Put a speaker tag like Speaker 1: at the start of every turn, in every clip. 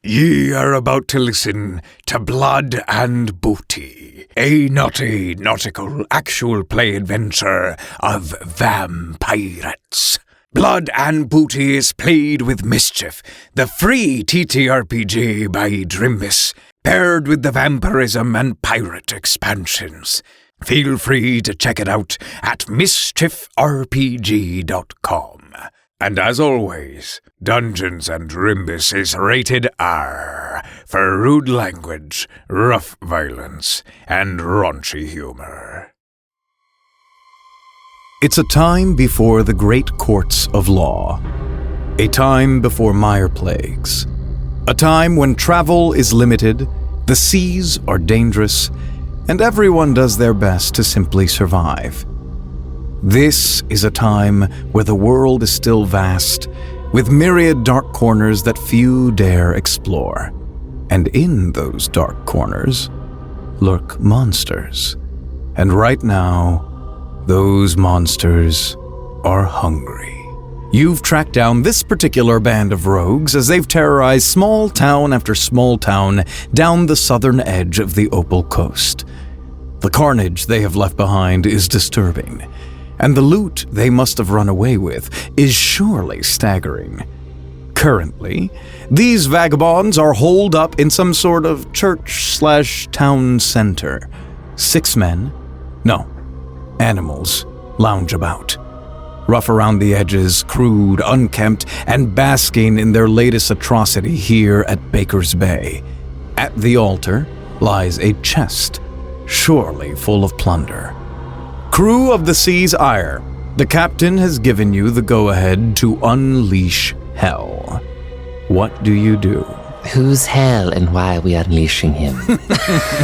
Speaker 1: Ye are about to listen to Blood and Booty, a naughty, nautical, actual play adventure of Vampirates. Blood and Booty is played with Mischief, the free TTRPG by Drimbus, paired with the Vampirism and Pirate expansions. Feel free to check it out at mischiefrpg.com. And as always, Dungeons & Drimbus is rated R for rude language, rough violence, and raunchy humor.
Speaker 2: It's a time before the great courts of law. A time before mire plagues. A time when travel is limited, the seas are dangerous, and everyone does their best to simply survive. This is a time where the world is still vast, with myriad dark corners that few dare explore. And in those dark corners lurk monsters. And right now, those monsters are hungry. You've tracked down this particular band of rogues as they've terrorized small town after small town down the southern edge of the Opal Coast. The carnage they have left behind is disturbing, and the loot they must have run away with is surely staggering. Currently, these vagabonds are holed up in some sort of church/town center. 6 men, no, animals, lounge about. Rough around the edges, crude, unkempt, and basking in their latest atrocity here at Baker's Bay. At the altar lies a chest, surely full of plunder. Crew of the Sea's Ire, the captain has given you the go-ahead to unleash hell. What do you do?
Speaker 3: Who's hell and why are we unleashing him?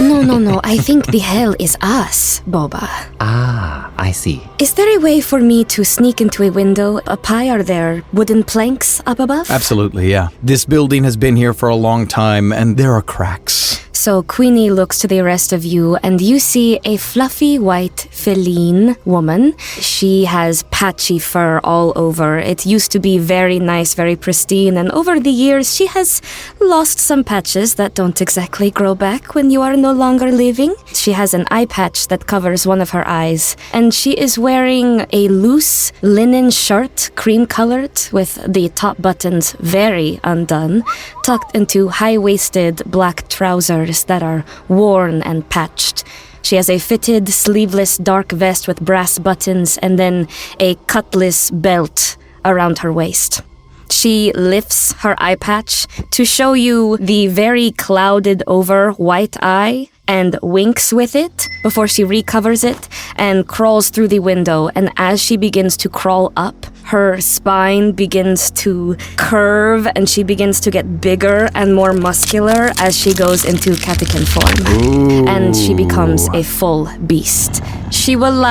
Speaker 4: No. I think the hell is us, Boba.
Speaker 3: Ah, I see.
Speaker 4: Is there a way for me to sneak into a window up high? Are there wooden planks up above?
Speaker 2: Absolutely, yeah. This building has been here for a long time, and there are cracks.
Speaker 4: So Queenie looks to the rest of you, and you see a fluffy white feline woman. She has patchy fur all over. It used to be very nice, very pristine, and over the years she has lost some patches that don't exactly grow back when you are no longer living. She has an eye patch that covers one of her eyes, and she is wearing a loose linen shirt, cream-colored, with the top buttons very undone, tucked into high-waisted black trousers that are worn and patched. She has a fitted, sleeveless dark vest with brass buttons and then a cutlass belt around her waist. She lifts her eye patch to show you the very clouded over white eye and winks with it before she recovers it and crawls through the window. And as she begins to crawl up, her spine begins to curve and she begins to get bigger and more muscular as she goes into catechin form.
Speaker 2: Ooh.
Speaker 4: And she becomes a full beast. She will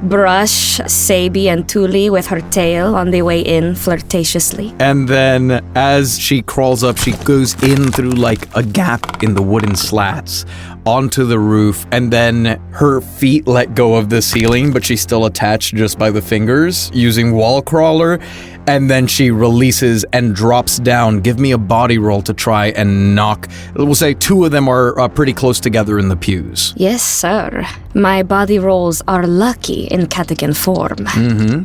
Speaker 4: brush Sable and Tuliere with her tail on the way in flirtatiously.
Speaker 2: And then as she crawls up, she goes in through a gap in the wooden slats onto the roof, and then her feet let go of the ceiling, but she's still attached just by the fingers using wall crawler, and then she releases and drops down. Give me a body roll to try and knock. We'll say 2 of them are pretty close together in the pews.
Speaker 4: Yes, sir. My body rolls are lucky in catechin form.
Speaker 2: Mm-hmm.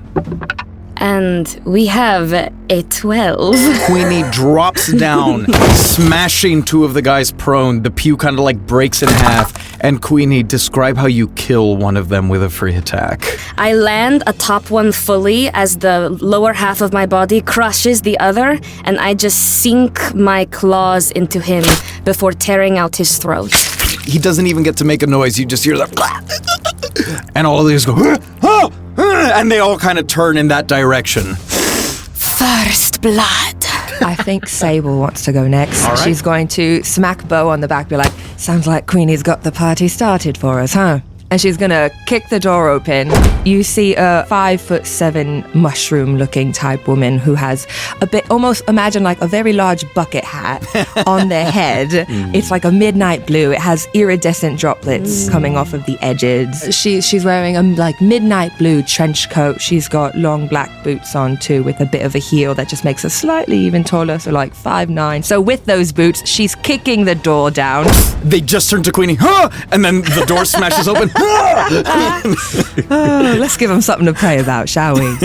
Speaker 4: And we have a 12.
Speaker 2: Queenie drops down, smashing 2 of the guys prone. The pew kind of breaks in half. And Queenie, describe how you kill one of them with a free attack.
Speaker 4: I land atop one fully as the lower half of my body crushes the other, and I just sink my claws into him before tearing out his throat.
Speaker 2: He doesn't even get to make a noise. You just hear that. And all of these go, and they all kind of turn in that direction.
Speaker 4: First blood.
Speaker 5: I think Sable wants to go next.
Speaker 2: All right.
Speaker 5: She's going to smack Beau on the back, be like, sounds like Queenie's got the party started for us, huh? and she's gonna kick the door open. You see a 5'7" mushroom-looking type woman who has a bit, almost imagine like a very large bucket hat on their head. It's like a midnight blue. It has iridescent droplets coming off of the edges. She's wearing a like midnight blue trench coat. She's got long black boots on too, with a bit of a heel that just makes her slightly even taller, so like 5'9". So with those boots, she's kicking the door down.
Speaker 2: They just turn to Queenie, and then the door smashes open.
Speaker 5: Let's give him something to pray about, shall we?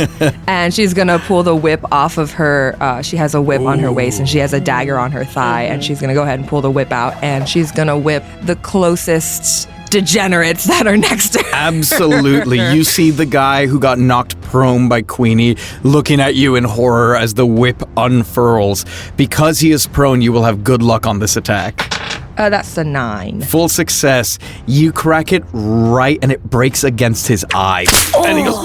Speaker 5: And she's gonna pull the whip off of her. She has a whip on her waist, and she has a dagger on her thigh, and she's gonna go ahead and pull the whip out, and she's gonna whip the closest degenerates that are next to her.
Speaker 2: Absolutely. You see the guy who got knocked prone by Queenie looking at you in horror as the whip unfurls. Because he is prone, you will have good luck on this attack.
Speaker 5: That's a 9.
Speaker 2: Full success. You crack it right, and it breaks against his eye. And he goes,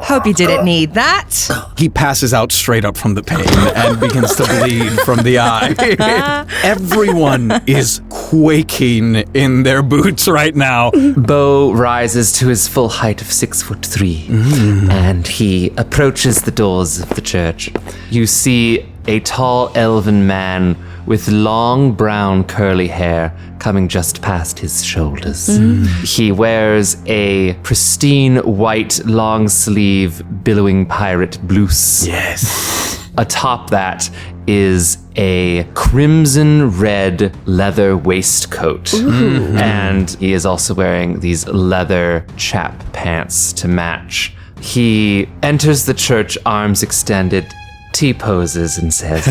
Speaker 5: Hope you didn't need that.
Speaker 2: he passes out straight up from the pain and begins to bleed from the eye. Everyone is quaking in their boots right now.
Speaker 3: Beau rises to his full height of 6'3", and he approaches the doors of the church. You see a tall elven man with long brown curly hair coming just past his shoulders. He wears a pristine white long sleeve billowing pirate blouse.
Speaker 2: Yes.
Speaker 3: Atop that is a crimson red leather waistcoat. And he is also wearing these leather chap pants to match. He enters the church, arms extended, T-poses and says,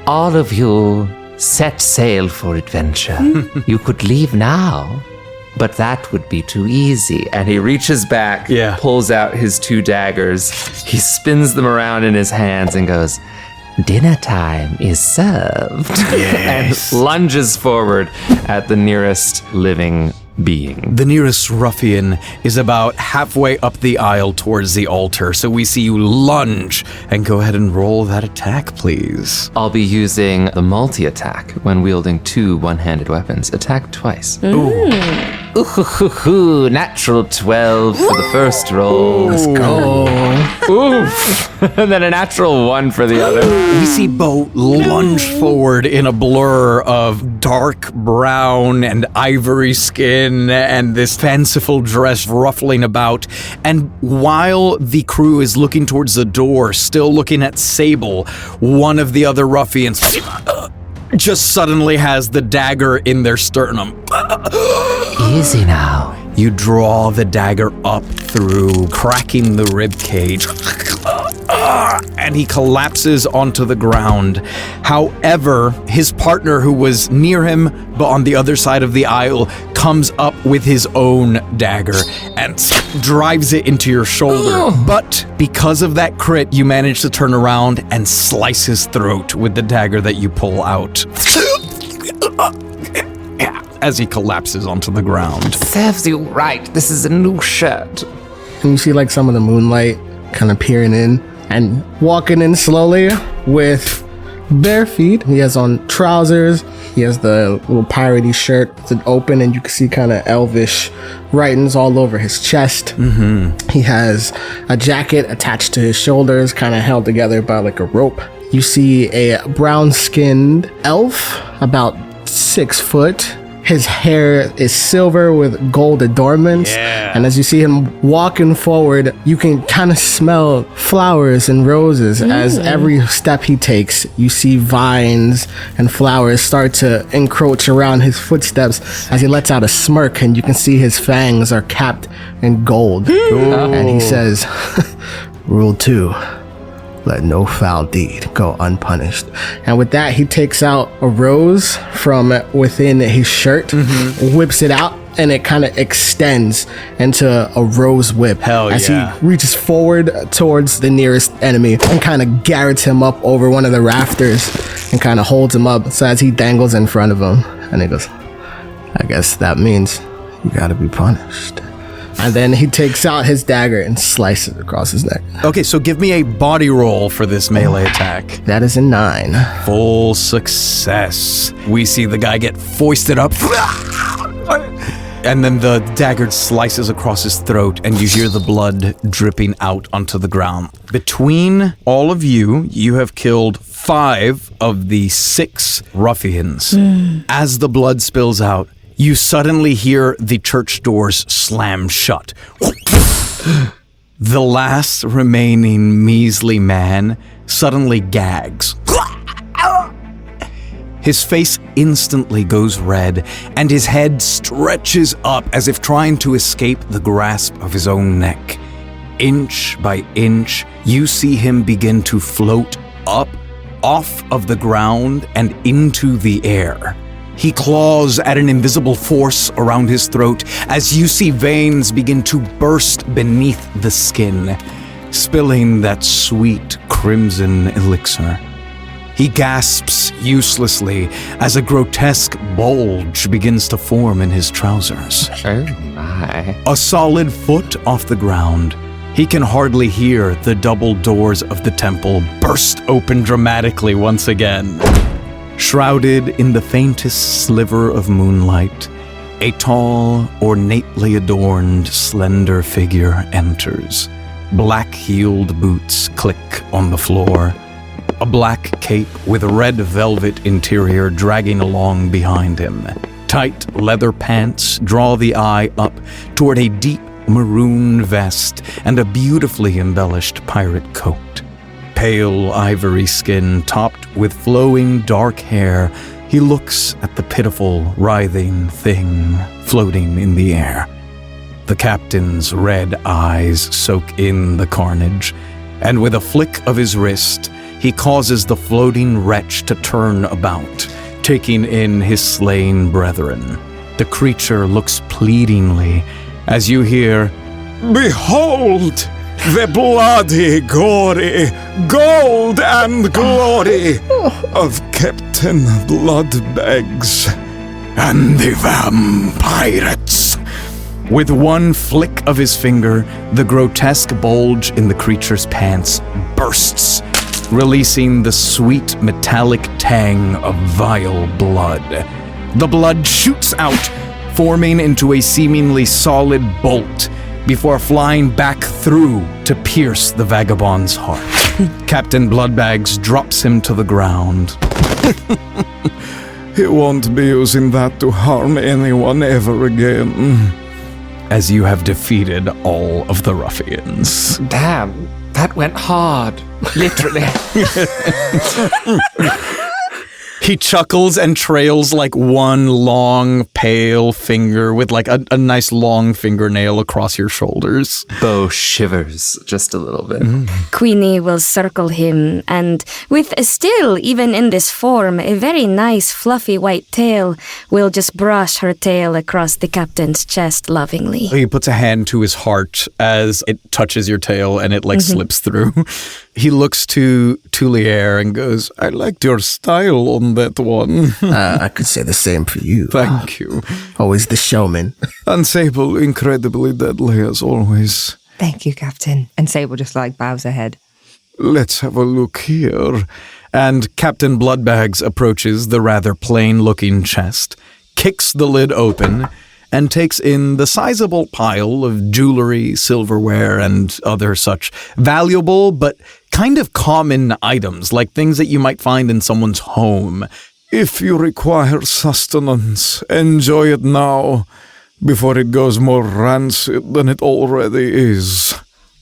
Speaker 3: "All of you set sail for adventure. You could leave now, but that would be too easy." And he reaches back, pulls out his 2 daggers, he spins them around in his hands and goes, "Dinner time is served." And lunges forward at the nearest living being.
Speaker 2: The nearest ruffian is about halfway up the aisle towards the altar, so we see you lunge and go ahead and roll that attack, please.
Speaker 3: I'll be using the multi-attack when wielding 2 one-handed weapons. Attack twice. Ooh, natural 12 for the first roll.
Speaker 6: Let's go.
Speaker 3: Oof. And then a natural 1 for the other.
Speaker 2: We see Beau lunge forward in a blur of dark brown and ivory skin and this fanciful dress ruffling about. And while the crew is looking towards the door, still looking at Sable, one of the other ruffians just suddenly has the dagger in their sternum.
Speaker 3: Easy now.
Speaker 2: You draw the dagger up through, cracking the rib cage, and he collapses onto the ground. However, his partner, who was near him but on the other side of the aisle, comes up with his own dagger and drives it into your shoulder. But because of that crit, you manage to turn around and slice his throat with the dagger that you pull out as he collapses onto the ground.
Speaker 3: Serves you right. This is a new shirt.
Speaker 6: And you see like some of the moonlight kind of peering in and walking in slowly with bare feet. He has on trousers. He has the little piratey shirt. It's open and you can see kind of elvish writings all over his chest. He has a jacket attached to his shoulders, kind of held together by like a rope. You see a brown-skinned elf, about 6 foot. His hair is silver with gold adornments. And as you see him walking forward, you can kind of smell flowers and roses. As every step he takes, you see vines and flowers start to encroach around his footsteps as he lets out a smirk, and you can see his fangs are capped in gold. And he says, "Rule 2. Let no foul deed go unpunished." And with that, he takes out a rose from within his shirt, whips it out, and it kind of extends into a rose whip. As he reaches forward towards the nearest enemy and kind of garrots him up over one of the rafters and kind of holds him up. So as he dangles in front of him, and he goes, "I guess that means you gotta be punished." And then he takes out his dagger and slices it across his neck.
Speaker 2: Okay, so give me a body roll for this melee attack.
Speaker 6: That is a 9.
Speaker 2: Full success. We see the guy get foisted up And then the dagger slices across his throat, and you hear the blood dripping out onto the ground. Between all of you, you have killed 5 of the 6 ruffians. As the blood spills out, you suddenly hear the church doors slam shut. The last remaining measly man suddenly gags. His face instantly goes red, and his head stretches up as if trying to escape the grasp of his own neck. Inch by inch, you see him begin to float up, off of the ground, and into the air. He claws at an invisible force around his throat as you see veins begin to burst beneath the skin, spilling that sweet crimson elixir. He gasps uselessly as a grotesque bulge begins to form in his trousers.
Speaker 3: Oh my.
Speaker 2: A solid foot off the ground, he can hardly hear the double doors of the temple burst open dramatically once again. Shrouded in the faintest sliver of moonlight, a tall, ornately adorned, slender figure enters. Black-heeled boots click on the floor. A black cape with a red velvet interior dragging along behind him. Tight leather pants draw the eye up toward a deep maroon vest and a beautifully embellished pirate coat. Pale ivory skin topped with flowing dark hair, he looks at the pitiful, writhing thing floating in the air. The captain's red eyes soak in the carnage, and with a flick of his wrist, he causes the floating wretch to turn about, taking in his slain brethren. The creature looks pleadingly as you hear, "Behold, the bloody, gory, gold and glory of Captain Bloodbags
Speaker 1: And the Vampirates."
Speaker 2: With one flick of his finger, the grotesque bulge in the creature's pants bursts, releasing the sweet metallic tang of vile blood. The blood shoots out, forming into a seemingly solid bolt before flying back through to pierce the vagabond's heart. Captain Bloodbags drops him to the ground.
Speaker 1: He won't be using that to harm anyone ever again.
Speaker 2: As you have defeated all of the ruffians.
Speaker 3: Damn, that went hard. Literally.
Speaker 2: He chuckles and trails like one long, pale finger with like a nice long fingernail across your shoulders.
Speaker 3: Beau shivers just a little bit.
Speaker 4: Queenie will circle him, and with still, even in this form, a very nice fluffy white tail, will just brush her tail across the captain's chest lovingly.
Speaker 2: He puts a hand to his heart as it touches your tail and it like slips through. He looks to Tuliere and goes, "I liked your style on that one."
Speaker 6: I could say the same for you.
Speaker 2: Thank you.
Speaker 6: Always the showman.
Speaker 1: And Sable, incredibly deadly as always.
Speaker 5: Thank you, Captain. And Sable just like bows her head.
Speaker 1: Let's have a look here.
Speaker 2: And Captain Bloodbags approaches the rather plain-looking chest, kicks the lid open, and takes in the sizable pile of jewelry, silverware, and other such valuable but kind of common items, like things that you might find in someone's home.
Speaker 1: If you require sustenance, enjoy it now, before it goes more rancid than it already is.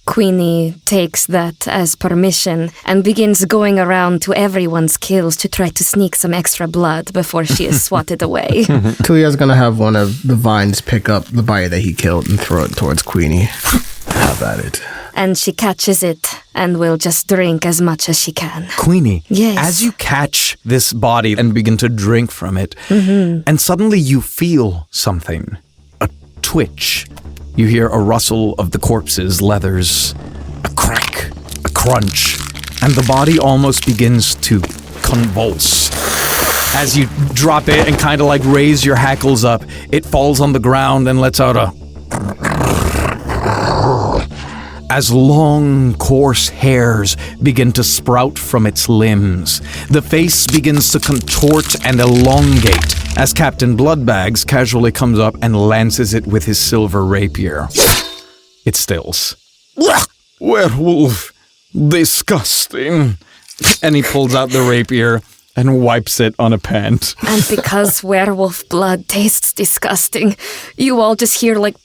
Speaker 4: Queenie takes that as permission and begins going around to everyone's kills to try to sneak some extra blood before she is swatted away.
Speaker 6: Tuliere's gonna have one of the vines pick up the body that he killed and throw it towards Queenie. Have at it.
Speaker 4: And she catches it and will just drink as much as she can.
Speaker 2: Queenie,
Speaker 4: Yes.
Speaker 2: as you catch this body and begin to drink from it, and suddenly you feel something, a twitch. You hear a rustle of the corpse's leathers, a crack, a crunch, and the body almost begins to convulse. As you drop it and kind of like raise your hackles up, it falls on the ground and lets out a... As long, coarse hairs begin to sprout from its limbs, the face begins to contort and elongate as Captain Bloodbags casually comes up and lances it with his silver rapier. It stills. Werewolf. Disgusting. And he pulls out the rapier and wipes it on a pant.
Speaker 4: And because werewolf blood tastes disgusting, you all just hear like...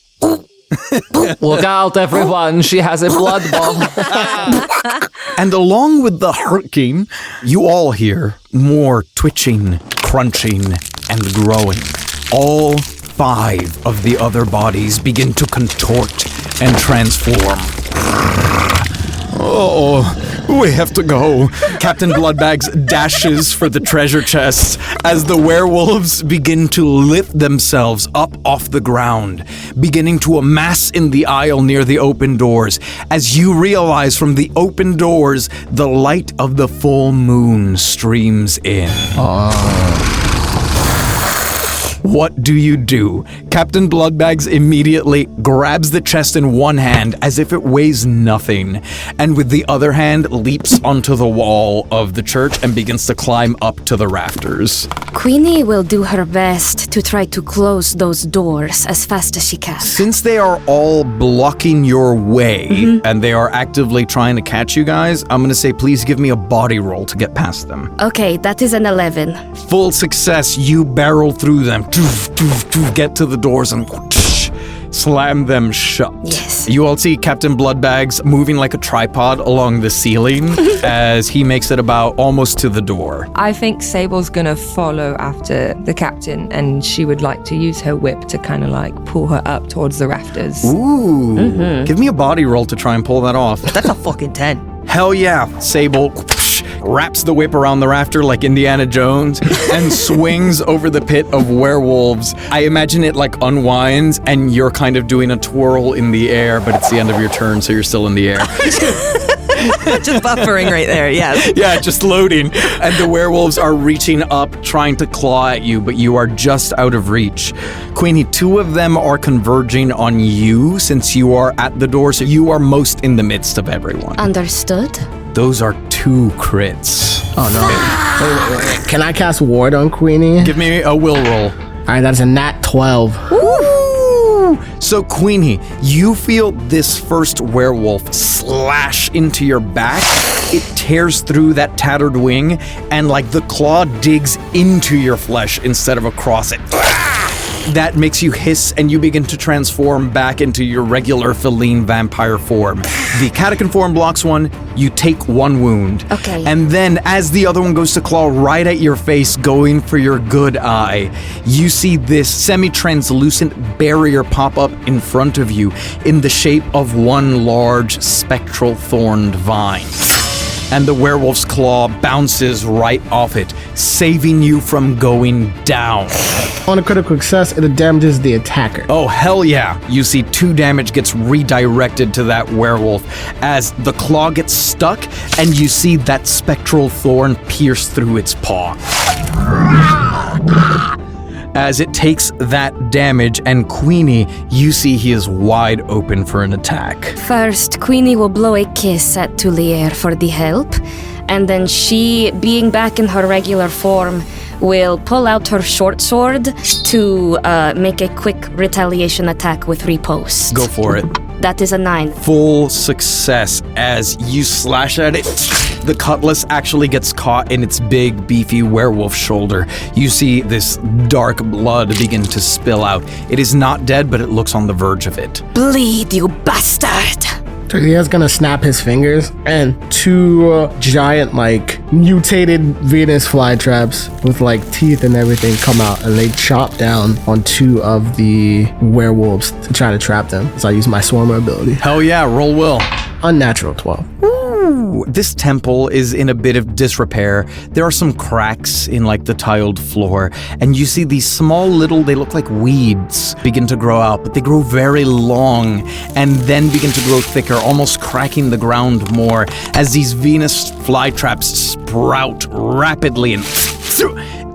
Speaker 3: Look out, everyone. She has a blood ball.
Speaker 2: And along with the hurricane, you all hear more twitching, crunching, and growing. All 5 of the other bodies begin to contort and transform. Oh, we have to go. Captain Bloodbags dashes for the treasure chest as the werewolves begin to lift themselves up off the ground, beginning to amass in the aisle near the open doors. As you realize from the open doors, the light of the full moon streams in. What do you do? Captain Bloodbags immediately grabs the chest in one hand as if it weighs nothing, and with the other hand leaps onto the wall of the church and begins to climb up to the rafters.
Speaker 4: Queenie will do her best to try to close those doors as fast as she can.
Speaker 2: Since they are all blocking your way and they are actively trying to catch you guys, I'm going to say please give me a body roll to get past them.
Speaker 4: Okay, that is an 11.
Speaker 2: Full success, you barrel through them, get to the doors and slam them shut.
Speaker 4: Yes.
Speaker 2: You all see Captain Bloodbags moving like a tripod along the ceiling as he makes it about almost to the door.
Speaker 5: I think Sable's gonna follow after the captain, and she would like to use her whip to kind of like pull her up towards the rafters.
Speaker 2: Ooh. Give me a body roll to try and pull that off.
Speaker 5: That's a fucking 10.
Speaker 2: Hell yeah. Sable wraps the whip around the rafter like Indiana Jones and swings over the pit of werewolves. I imagine it like unwinds and you're kind of doing a twirl in the air, but it's the end of your turn, so you're still in the air.
Speaker 5: Just buffering right there, yes.
Speaker 2: Yeah, just loading. And the werewolves are reaching up, trying to claw at you, but you are just out of reach. Queenie, 2 of them are converging on you since you are at the door, so you are most in the midst of everyone.
Speaker 4: Understood?
Speaker 2: Those are 2 crits.
Speaker 6: Oh no. Wait. Can I cast Ward on Queenie?
Speaker 2: Give me a will roll.
Speaker 6: Alright, that's a nat 12.
Speaker 2: Ooh. So Queenie, you feel this first werewolf slash into your back. It tears through that tattered wing and like the claw digs into your flesh instead of across it. That makes you hiss and you begin to transform back into your regular feline vampire form. The catacomb form blocks 1, you take 1 wound.
Speaker 4: Okay.
Speaker 2: And then as the other one goes to claw right at your face, going for your good eye, you see this semi-translucent barrier pop up in front of you in the shape of 1 large spectral thorned vine. And the werewolf's claw bounces right off it, saving you from going down.
Speaker 6: On a critical success, it damages the attacker.
Speaker 2: Oh, hell yeah. You see 2 damage gets redirected to that werewolf as the claw gets stuck and you see that spectral thorn pierce through its paw. As it takes that damage, and Queenie, you see he is wide open for an attack.
Speaker 4: First, Queenie will blow a kiss at Tuliere for the help, and then she, being back in her regular form, will pull out her short sword to make a quick retaliation attack with riposte.
Speaker 2: Go for it.
Speaker 4: That is a 9.
Speaker 2: Full success as you slash at it. The cutlass actually gets caught in its big, beefy werewolf shoulder. You see this dark blood begin to spill out. It is not dead, but it looks on the verge of it.
Speaker 4: Bleed, you bastard!
Speaker 6: Tuliere's gonna snap his fingers, and 2 giant, like, mutated Venus flytraps with, like, teeth and everything come out, and they chop down on 2 of the werewolves to try to trap them. So I use my Swarmer ability.
Speaker 2: Hell yeah, roll will.
Speaker 6: Unnatural 12.
Speaker 2: Ooh, this temple is in a bit of disrepair. There are some cracks in like the tiled floor, and you see these small little, they look like weeds, begin to grow out, but they grow very long and then begin to grow thicker, almost cracking the ground more as these Venus flytraps sprout rapidly and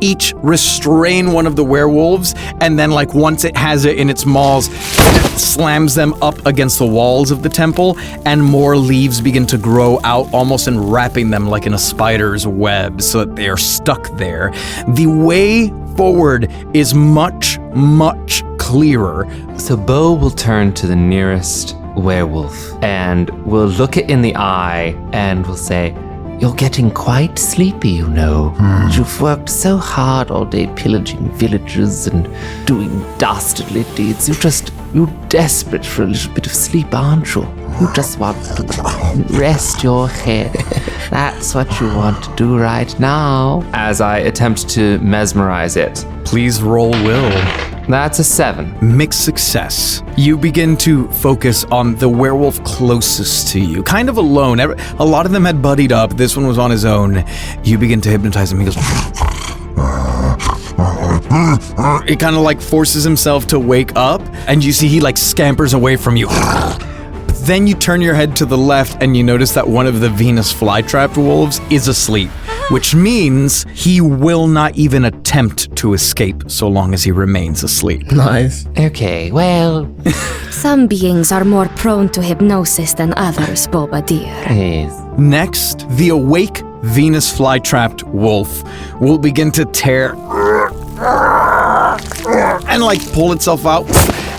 Speaker 2: each restrain one of the werewolves, and then like once it has it in its maws, it slams them up against the walls of the temple, and more leaves begin to grow out, almost enwrapping them like in a spider's web, so that they are stuck there. The way forward is much, much clearer.
Speaker 3: So Beau will turn to the nearest werewolf and will look it in the eye and will say, "You're getting quite sleepy, you know. You've worked so hard all day pillaging villages and doing dastardly deeds. You're desperate for a little bit of sleep, aren't you? You just want to rest your head. That's what you want to do right now." As I attempt to mesmerize it.
Speaker 2: Please roll will.
Speaker 3: That's a 7.
Speaker 2: Mixed success. You begin to focus on the werewolf closest to you, kind of alone. A lot of them had buddied up. This one was on his own. You begin to hypnotize him. He goes... It kind of like forces himself to wake up, and you see he like scampers away from you. Then you turn your head to the left and you notice that one of the Venus flytrap wolves is asleep, which means he will not even attempt to escape so long as he remains asleep.
Speaker 6: Nice.
Speaker 3: Okay, well...
Speaker 4: Some beings are more prone to hypnosis than others, Boba dear.
Speaker 3: Yes.
Speaker 2: Next, the awake Venus flytrapped wolf will begin to tear and like pull itself out,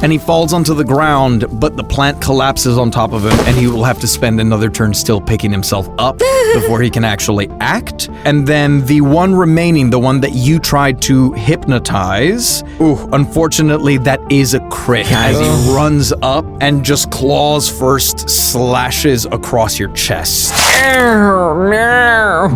Speaker 2: and he falls onto the ground, but the plant collapses on top of him, and he will have to spend another turn still picking himself up before he can actually act. And then the one remaining, the one that you tried to hypnotize, unfortunately that is a crit, as he runs up and just claws first slashes across your chest.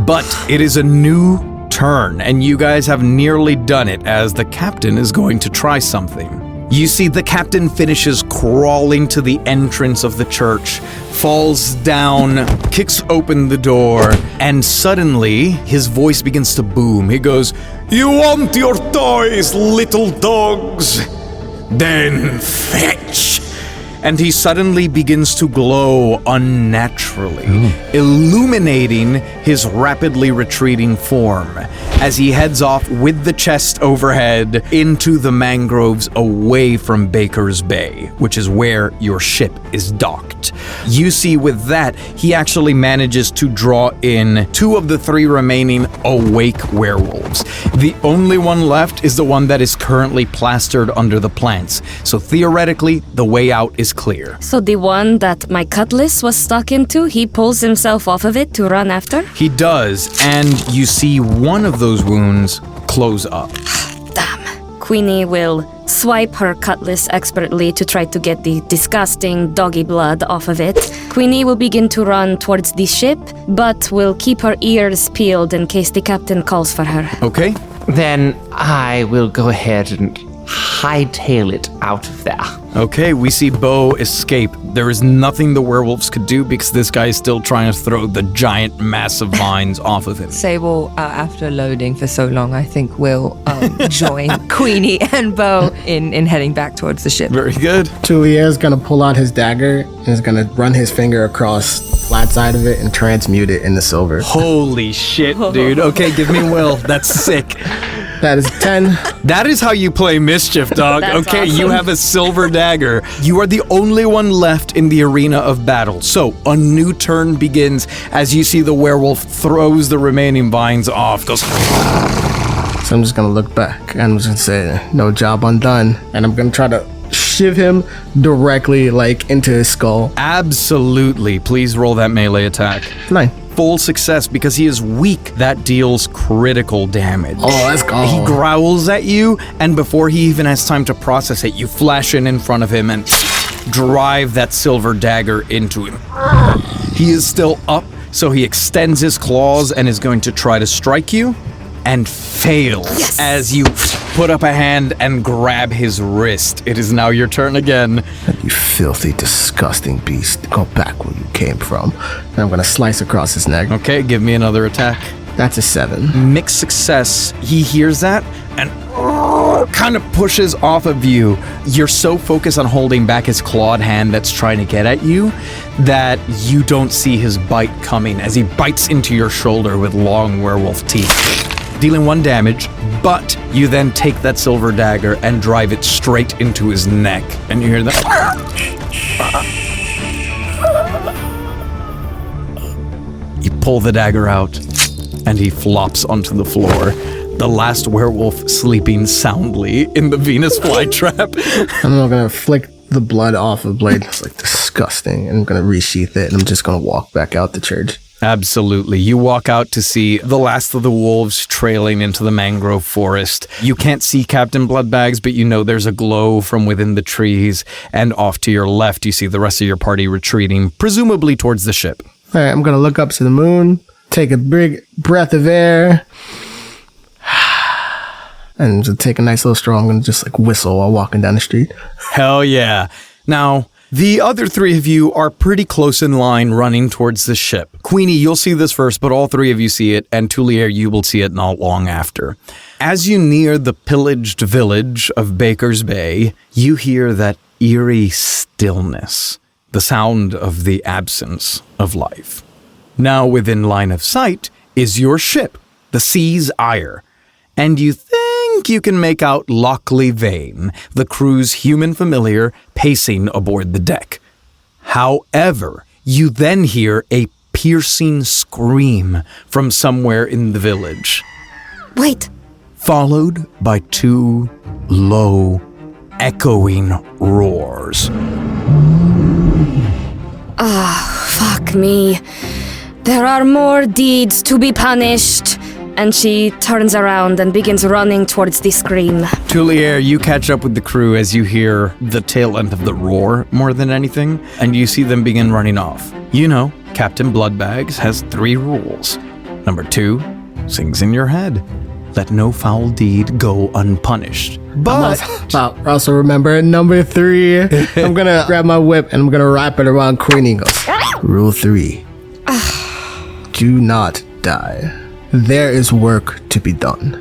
Speaker 2: But it is a new turn, and you guys have nearly done it, as the captain is going to try something. You see the captain finishes crawling to the entrance of the church, falls down, kicks open the door, and suddenly his voice begins to boom. He goes, "You want your toys, little dogs? Then fetch!" And he suddenly begins to glow unnaturally, illuminating his rapidly retreating form as he heads off with the chest overhead into the mangroves away from Baker's Bay, which is where your ship is docked. You see with that, he actually manages to draw in 2 of the 3 remaining awake werewolves. The only one left is the one that is currently plastered under the plants. So theoretically, the way out is clear.
Speaker 4: So the one that my cutlass was stuck into, he pulls himself off of it to run after?
Speaker 2: He does, and you see one of those wounds close up.
Speaker 4: Damn. Queenie will swipe her cutlass expertly to try to get the disgusting doggy blood off of it. Queenie will begin to run towards the ship, but will keep her ears peeled in case the captain calls for her.
Speaker 2: Okay.
Speaker 3: Then I will go ahead and hightail it out of there.
Speaker 2: Okay, we see Beau escape. There is nothing the werewolves could do because this guy is still trying to throw the giant massive vines off of him.
Speaker 5: Sable, after loading for so long, I think will join Queenie and Beau in heading back towards the ship.
Speaker 2: Very good.
Speaker 6: Tuliere is gonna pull out his dagger and is gonna run his finger across the flat side of it and transmute it into silver.
Speaker 2: Holy shit, dude. Okay, give me will. That's sick.
Speaker 6: That is 10.
Speaker 2: That is how you play mischief, dog.
Speaker 4: That's
Speaker 2: Okay,
Speaker 4: awesome.
Speaker 2: You have a silver dagger. You are the only one left in the arena of battle. So a new turn begins as you see the werewolf throws the remaining vines off. Goes.
Speaker 6: So I'm just gonna look back and I'm just gonna say, "No job undone." And I'm gonna try to shiv him directly like into his skull.
Speaker 2: Absolutely. Please roll that melee attack.
Speaker 6: 9.
Speaker 2: Full success because he is weak. That deals critical damage.
Speaker 6: Oh, let's go.
Speaker 2: He growls at you, and before he even has time to process it, you flash in front of him and drive that silver dagger into him. He is still up, so he extends his claws and is going to try to strike you, and fails as you put up a hand and grab his wrist. It is now your turn again.
Speaker 6: You filthy, disgusting beast. Go back where you came from. And I'm gonna slice across his neck.
Speaker 2: Okay, give me another attack.
Speaker 6: That's a 7.
Speaker 2: Mixed success. He hears that and kind of pushes off of you. You're so focused on holding back his clawed hand that's trying to get at you that you don't see his bite coming as he bites into your shoulder with long werewolf teeth. Dealing 1 damage, But you then take that silver dagger and drive it straight into his neck. And you hear that. You pull the dagger out, and he flops onto the floor. The last werewolf sleeping soundly in the Venus flytrap.
Speaker 6: I'm not gonna flick the blood off of Blade. It's like disgusting. And I'm gonna resheath it, and I'm just gonna walk back out the church.
Speaker 2: Absolutely. You walk out to see the last of the wolves trailing into the mangrove forest. You can't see Captain Bloodbags, but you know there's a glow from within the trees. And off to your left, you see the rest of your party retreating, presumably towards the ship.
Speaker 6: All right, I'm gonna look up to the moon, take a big breath of air, and just take a nice little straw. I'm gonna just like whistle while walking down the street.
Speaker 2: Hell yeah. Now, the other three of you are pretty close in line running towards the ship. Queenie, you'll see this first, but all three of you see it, and Tuliere, you will see it not long after. As you near the pillaged village of Baker's Bay, you hear that eerie stillness, the sound of the absence of life. Now within line of sight is your ship, the Sea's Ire, and you think you can make out Lockley Vane, the crew's human familiar, pacing aboard the deck. However, you then hear a piercing scream from somewhere in the village.
Speaker 4: Wait.
Speaker 2: Followed by two low, echoing roars.
Speaker 4: Fuck me. There are more deeds to be punished. And she turns around and begins running towards the scream.
Speaker 2: Tuliere, you catch up with the crew as you hear the tail end of the roar more than anything, and you see them begin running off. You know, Captain Bloodbags has 3 rules. Number 2, sings in your head. Let no foul deed go unpunished. But
Speaker 6: also remember number 3. I'm gonna grab my whip and I'm gonna wrap it around Queenie. Goes, Rule 3. Do not die. There is work to be done.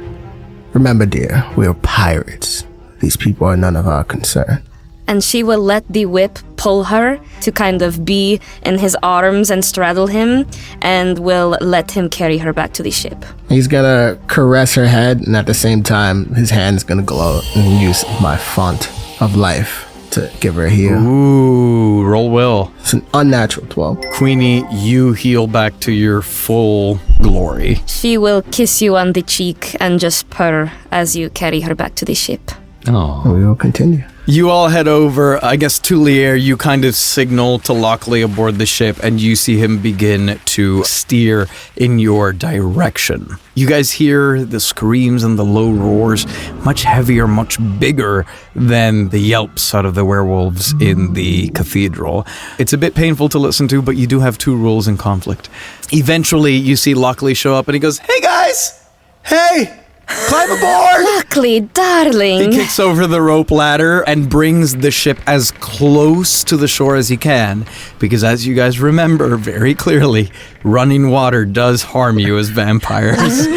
Speaker 6: Remember, dear, we are pirates. These people are none of our concern.
Speaker 4: And she will let the whip pull her to kind of be in his arms and straddle him, and will let him carry her back to the ship.
Speaker 6: He's gonna caress her head, and at the same time, his hand's gonna glow and use my font of life to give her a heal.
Speaker 2: Ooh, roll will.
Speaker 6: It's an unnatural 12.
Speaker 2: Queenie, you heal back to your full glory.
Speaker 4: She will kiss you on the cheek and just purr as you carry her back to the ship.
Speaker 3: Oh.
Speaker 6: We will continue.
Speaker 2: You all head over. I guess Tuliere, you kind of signal to Lockley aboard the ship, and you see him begin to steer in your direction. You guys hear the screams and the low roars, much heavier, much bigger than the yelps out of the werewolves in the cathedral. It's a bit painful to listen to, but you do have 2 rules in conflict. Eventually, you see Lockley show up, and he goes, "Hey guys! Hey! Climb aboard!"
Speaker 4: Luckily, darling.
Speaker 2: He kicks over the rope ladder and brings the ship as close to the shore as he can, because as you guys remember very clearly, running water does harm you as vampires.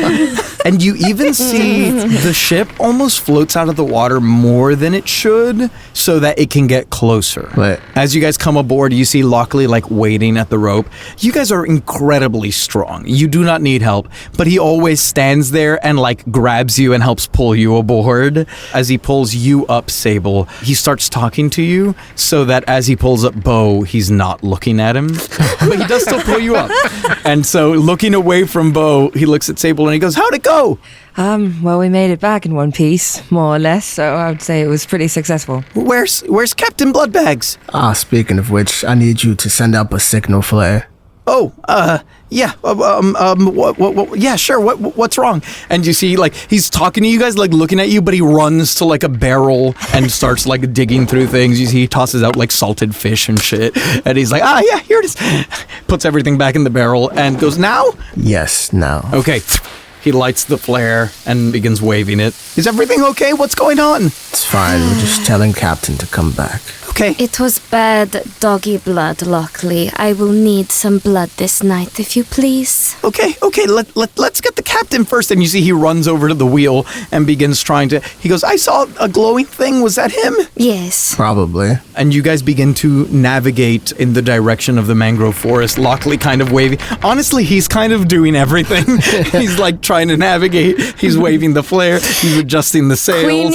Speaker 2: And you even see the ship almost floats out of the water more than it should so that it can get closer.
Speaker 6: Right.
Speaker 2: As you guys come aboard, you see Lockley like waiting at the rope. You guys are incredibly strong. You do not need help, but he always stands there and like grabs you and helps pull you aboard. As he pulls you up, Sable, he starts talking to you so that as he pulls up Beau, he's not looking at him, but he does still pull you up. And so looking away from Beau, he looks at Sable and he goes, "How'd it go?"
Speaker 5: Well, we made it back in one piece, more or less, so I would say it was pretty successful.
Speaker 2: Where's Captain Bloodbags?
Speaker 6: Speaking of which, I need you to send up a signal flare.
Speaker 2: Oh, yeah, yeah, sure, what's wrong? And you see, like, he's talking to you guys, like, looking at you, but he runs to, like, a barrel and starts, like, digging through things. You see, he tosses out, like, salted fish and shit, and he's like, yeah, here it is. Puts everything back in the barrel and goes, "Now?"
Speaker 6: Yes, now.
Speaker 2: Okay. He lights the flare and begins waving it. "Is everything okay? What's going on?"
Speaker 6: It's fine. We're just telling Captain to come back.
Speaker 2: Okay.
Speaker 4: It was bad doggy blood, Lockley. I will need some blood this night, if you please.
Speaker 2: Okay. Let's get the captain first. And you see he runs over to the wheel and begins trying to... He goes, I saw a glowing thing. Was that him?
Speaker 4: Yes.
Speaker 6: Probably.
Speaker 2: And you guys begin to navigate in the direction of the mangrove forest. Lockley kind of waving. Honestly, he's kind of doing everything. He's like trying to navigate. He's waving the flare. He's adjusting the sails.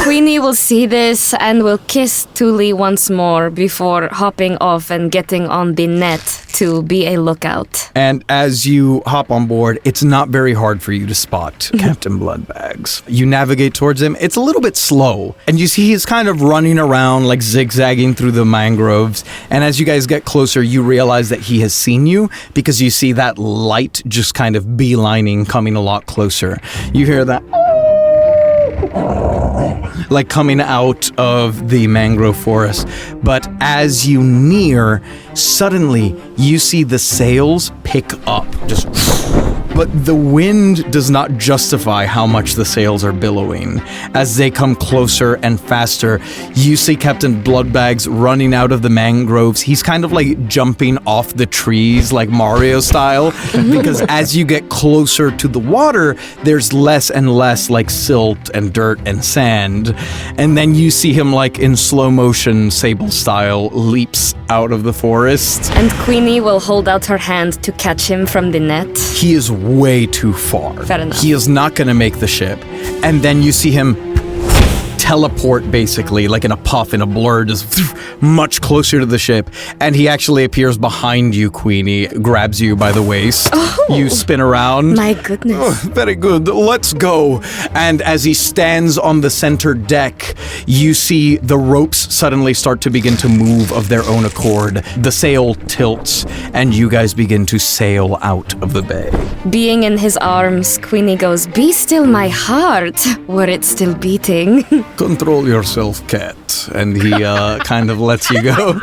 Speaker 4: Queenie will see this and will kiss Tuli once more before hopping off and getting on the net to be a lookout.
Speaker 2: And as you hop on board, it's not very hard for you to spot Captain Bloodbags. You navigate towards him. It's a little bit slow. And you see he's kind of running around, like zigzagging through the mangroves. And as you guys get closer, you realize that he has seen you because you see that light just kind of beelining coming a lot closer. You hear that... like coming out of the mangrove forest. But as you near, suddenly you see the sails pick up. Just... But the wind does not justify how much the sails are billowing. As they come closer and faster, you see Captain Bloodbags running out of the mangroves. He's kind of like jumping off the trees like Mario style, because as you get closer to the water, there's less and less like silt and dirt and sand. And then you see him like in slow motion, Sable style, leaps out of the forest.
Speaker 4: And Queenie will hold out her hand to catch him from the net.
Speaker 2: He is way too far.
Speaker 4: Fair enough.
Speaker 2: He is not going to make the ship. And then you see him teleport basically, like in a puff, in a blur, just much closer to the ship. And he actually appears behind you, Queenie, grabs you by the waist.
Speaker 4: Oh,
Speaker 2: you spin around.
Speaker 4: My goodness.
Speaker 2: Oh, very good. Let's go. And as he stands on the center deck, you see the ropes suddenly start to begin to move of their own accord. The sail tilts, and you guys begin to sail out of the bay.
Speaker 4: Being in his arms, Queenie goes, "Be still my heart, were it still beating."
Speaker 2: Control yourself, cat. And he kind of lets you go.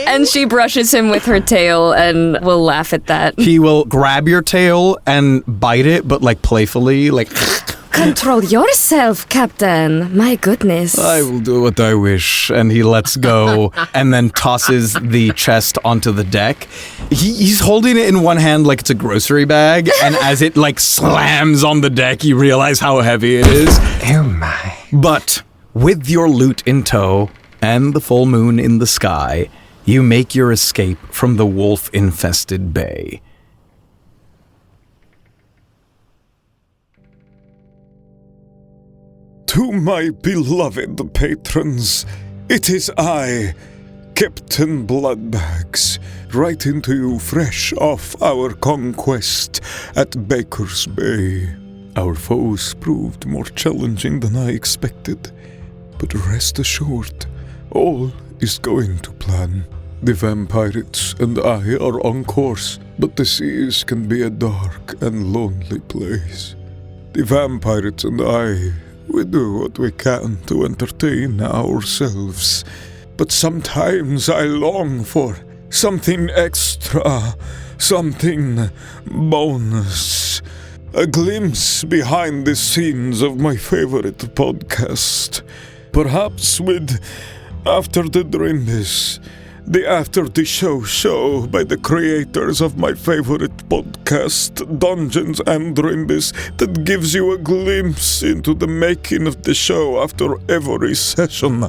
Speaker 4: And she brushes him with her tail and will laugh at that.
Speaker 2: He will grab your tail and bite it, but like playfully, like...
Speaker 4: Control yourself, Captain. My goodness.
Speaker 2: I will do what I wish. And he lets go and then tosses the chest onto the deck. He's holding it in one hand like it's a grocery bag. And as it like slams on the deck, you realize how heavy it is.
Speaker 3: Oh my.
Speaker 2: But with your loot in tow and the full moon in the sky, you make your escape from the wolf-infested bay.
Speaker 1: To my beloved patrons, it is I, Captain Bloodbags, writing to you fresh off our conquest at Baker's Bay. Our foes proved more challenging than I expected, but rest assured, all is going to plan. The Vampirates and I are on course, but the seas can be a dark and lonely place. The Vampirates and I... we do what we can to entertain ourselves, but sometimes I long for something extra, something bonus. A glimpse behind the scenes of my favorite podcast. Perhaps with After the Drimbus, the After the Show by the creators of my favorite podcast, Dungeons and Drimbus, that gives you a glimpse into the making of the show after every session.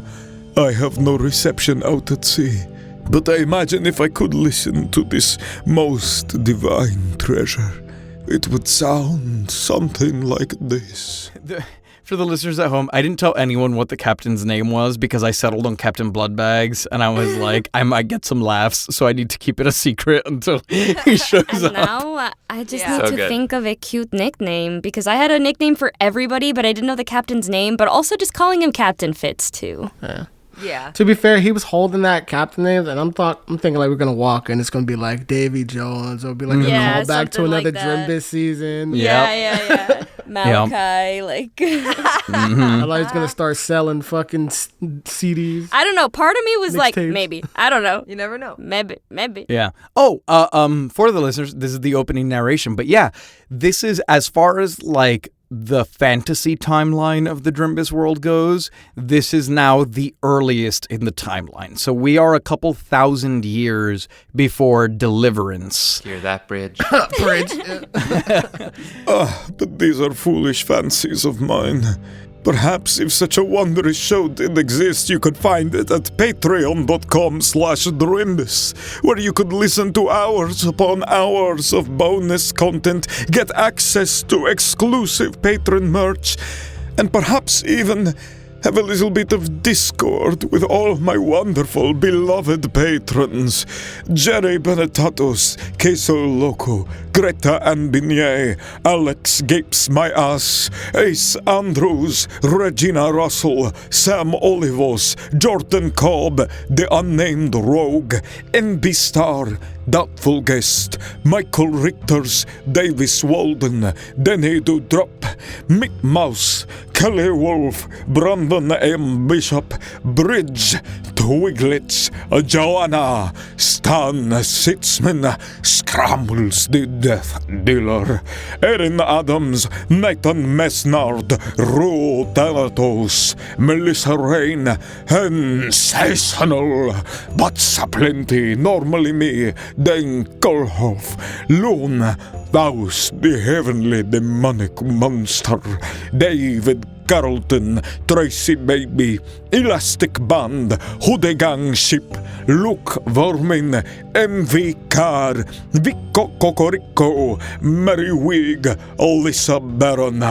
Speaker 1: I have no reception out at sea, but I imagine if I could listen to this most divine treasure, it would sound something like this.
Speaker 2: For the listeners at home, I didn't tell anyone what the captain's name was because I settled on Captain Bloodbags, and I was like, I might get some laughs, so I need to keep it a secret until he shows up.
Speaker 4: Now I just need to think of a cute nickname, because I had a nickname for everybody, but I didn't know the captain's name, but also just calling him Captain fits too.
Speaker 5: Yeah.
Speaker 6: To be fair, he was holding that captain name, and I'm thinking like we're gonna walk and it's gonna be like Davy Jones, or be like a callback to another Drimbus season.
Speaker 4: Yeah. Malachi, like.
Speaker 6: I like he's gonna start selling fucking CDs.
Speaker 4: I don't know. Part of me was like,
Speaker 6: Mixtapes.
Speaker 4: maybe. I don't know.
Speaker 5: You never know.
Speaker 4: Maybe.
Speaker 2: Yeah. Oh, for the listeners, this is the opening narration, but yeah, this is as far as like the fantasy timeline of the Drimbus world goes, this is now the earliest in the timeline. So we are a couple thousand years before Deliverance.
Speaker 3: Hear that, Bridge?
Speaker 1: But these are foolish fancies of mine. Perhaps if such a wondrous show did exist, you could find it at patreon.com/Drimbus, where you could listen to hours upon hours of bonus content, get access to exclusive patron merch, and perhaps even have a little bit of discord with all my wonderful, beloved patrons. Jerry Benetatos, Queso Loco, Greta and Binet, Alex Gapes My Ass, Ace Andrews, Regina Russell, Sam Olivos, Jordan Cobb, The Unnamed Rogue, NB Star, Doubtful Guest, Michael Richters, Davis Walden, Denny Dudrop, Mick Mouse, Kelly Wolf, Brandon M. Bishop, Bridge, Twiglets, Joanna, Stan Sitzman, Scrambles the Death Dealer, Erin Adams, Nathan Mesnard, Rue Thanatos, Melissa Rain, Sensational, Butts Plenty, Normally Me, Dan Kolhoff, Loon, Faust, the Heavenly Demonic Monster, David Carlton, Tracy Baby, Elastic Band, Hoodie Gang Ship, Luke Vermin, MV Car, Vico Cocorico, Mary Wig, Alyssa Baron,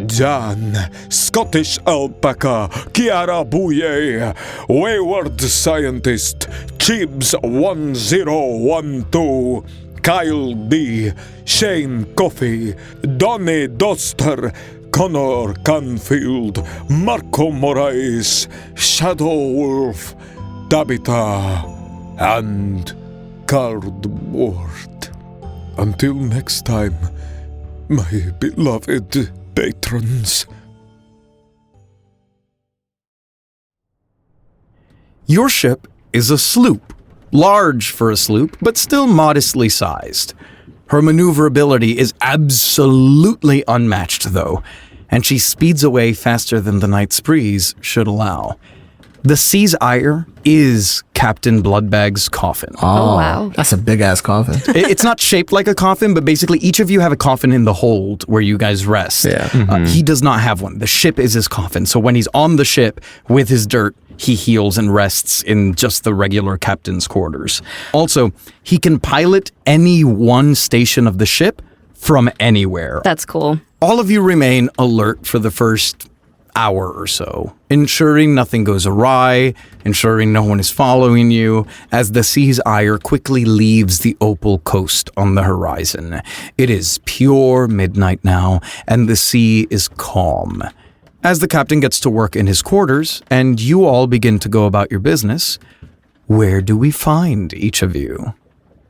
Speaker 1: Jan, Scottish Alpaca, Kiara Bouye, Wayward Scientist, Chibs 1012, Kyle D, Shane Coffey, Donny Doster, Connor Canfield, Marco Moraes, Shadow Wolf, Tabitha, and Cardboard. Until next time, my beloved patrons.
Speaker 2: Your ship is a sloop, large for a sloop, but still modestly sized. Her maneuverability is absolutely unmatched, though, and she speeds away faster than the night's breeze should allow. The Sea's Ire is Captain Bloodbag's coffin.
Speaker 6: Oh,
Speaker 4: wow.
Speaker 6: That's a big-ass coffin.
Speaker 2: It's not shaped like a coffin, but basically each of you have a coffin in the hold where you guys rest.
Speaker 6: Yeah.
Speaker 2: He does not have one. The ship is his coffin. So when he's on the ship with his dirt, he heals and rests in just the regular captain's quarters. Also, he can pilot any one station of the ship from anywhere.
Speaker 4: That's cool.
Speaker 2: All of you remain alert for the first hour or so, ensuring nothing goes awry, ensuring no one is following you, as the Sea's Ire quickly leaves the opal coast on the horizon. It is pure midnight now, and the sea is calm. As the captain gets to work in his quarters, and you all begin to go about your business, where do we find each of you?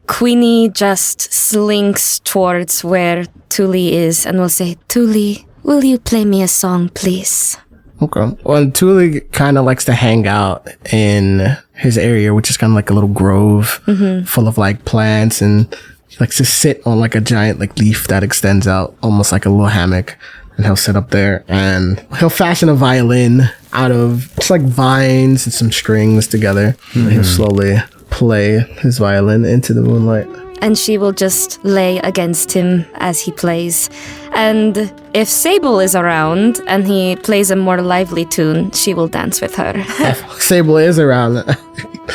Speaker 4: Queenie just slinks towards where Tuli is and will say, Tuli, will you play me a song, please?
Speaker 6: Okay. Well, Tuli kind of likes to hang out in his area, which is kind of like a little grove full of like plants, and he likes to sit on like a giant like leaf that extends out almost like a little hammock, and he'll sit up there and he'll fashion a violin out of just like vines and some strings together. And he'll slowly play his violin into the moonlight.
Speaker 4: And she will just lay against him as he plays. And if Sable is around and he plays a more lively tune, she will dance with her.
Speaker 6: If Sable is around,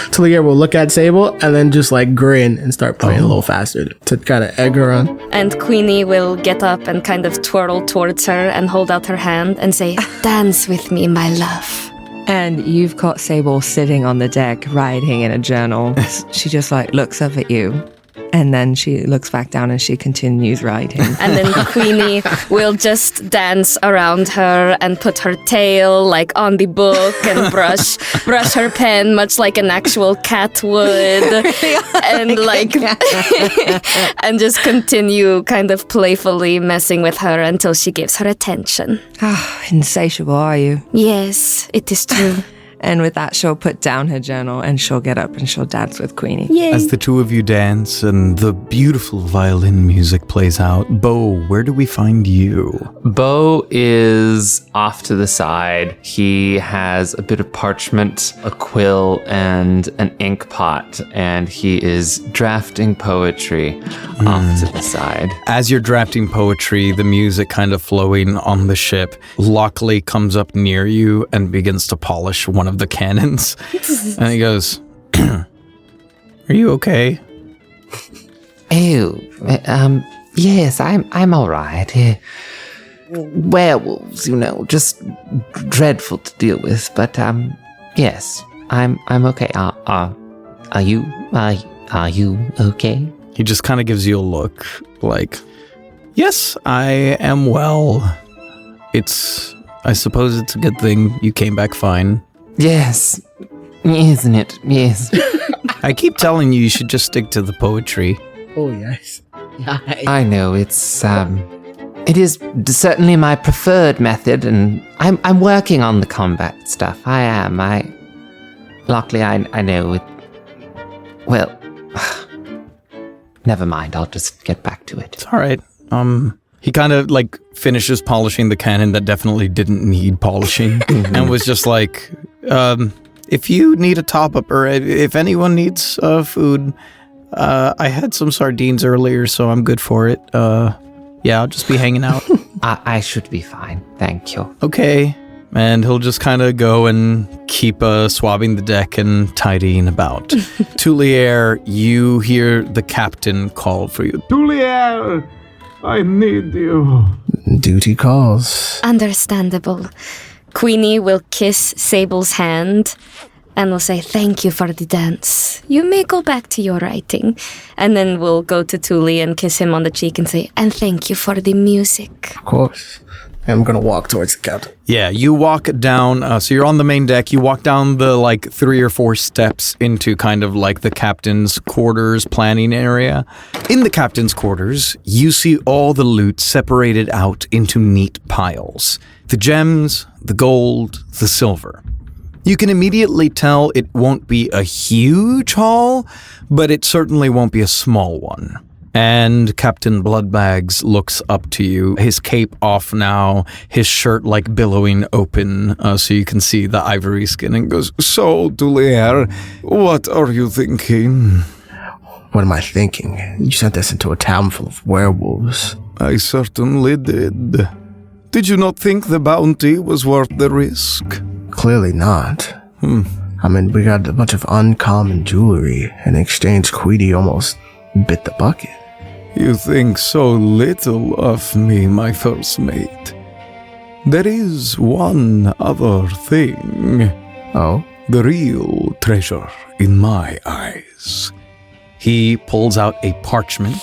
Speaker 6: Tuliere will look at Sable and then just like grin and start playing a little faster to kind of egg her on.
Speaker 4: And Queenie will get up and kind of twirl towards her and hold out her hand and say, dance with me, my love.
Speaker 5: And you've got Sable sitting on the deck writing in a journal. She just like looks up at you. And then she looks back down and she continues writing.
Speaker 4: And then Queenie will just dance around her and put her tail like on the book and brush her pen much like an actual cat would. And like and just continue kind of playfully messing with her until she gives her attention.
Speaker 5: Insatiable, are you?
Speaker 4: Yes, it is true.
Speaker 5: And with that, she'll put down her journal and she'll get up and she'll dance with Queenie.
Speaker 4: Yay.
Speaker 2: As the two of you dance and the beautiful violin music plays out, Beau, where do we find you?
Speaker 3: Beau is off to the side. He has a bit of parchment, a quill, and an ink pot, and he is drafting poetry off to the side.
Speaker 2: As you're drafting poetry, the music kind of flowing on the ship, Lockley comes up near you and begins to polish one of the cannons. And he goes, "Are you okay?"
Speaker 7: Oh, yes, I'm all right. Werewolves, just dreadful to deal with, but yes, I'm okay. Are you okay?
Speaker 2: He just kind of gives you a look like, "Yes, I am well. I suppose it's a good thing you came back fine."
Speaker 7: Yes, isn't it? Yes.
Speaker 2: I keep telling you should just stick to the poetry.
Speaker 6: Oh, yes.
Speaker 7: I know, it is certainly my preferred method, and I'm working on the combat stuff. I am. Luckily, I know it. Well, never mind. I'll just get back to it.
Speaker 2: It's all right. He kind of finishes polishing the cannon that definitely didn't need polishing and was just like, if you need a top up or if anyone needs food, I had some sardines earlier, so I'm good for it. Yeah, I'll just be hanging out.
Speaker 7: I should be fine. Thank you.
Speaker 2: Okay. And he'll just kind of go and keep swabbing the deck and tidying about. Tuliere, you hear the captain call for you.
Speaker 1: Tuliere, I need you.
Speaker 6: Duty calls.
Speaker 4: Understandable. Queenie will kiss Sable's hand and will say, "Thank you for the dance. You may go back to your writing." And then we'll go to Tuli and kiss him on the cheek and say, "And thank you for the music."
Speaker 6: Of course. I'm going to walk towards the captain.
Speaker 2: Yeah, you walk down, so you're on the main deck, you walk down the 3 or 4 steps into kind of the captain's quarters planning area. In the captain's quarters, you see all the loot separated out into neat piles. The gems, the gold, the silver. You can immediately tell it won't be a huge haul, but it certainly won't be a small one. And Captain Bloodbags looks up to you, his cape off now, his shirt billowing open so you can see the ivory skin, and goes, "So, Tuliere, what are you thinking?"
Speaker 6: What am I thinking? You sent us into a town full of werewolves.
Speaker 1: I certainly did. Did you not think the bounty was worth the risk?
Speaker 6: Clearly not. I mean, we got a bunch of uncommon jewelry. In exchange, Queenie almost bit the bucket.
Speaker 1: You think so little of me, my first mate. There is one other thing.
Speaker 6: Oh?
Speaker 1: The real treasure in my eyes.
Speaker 2: He pulls out a parchment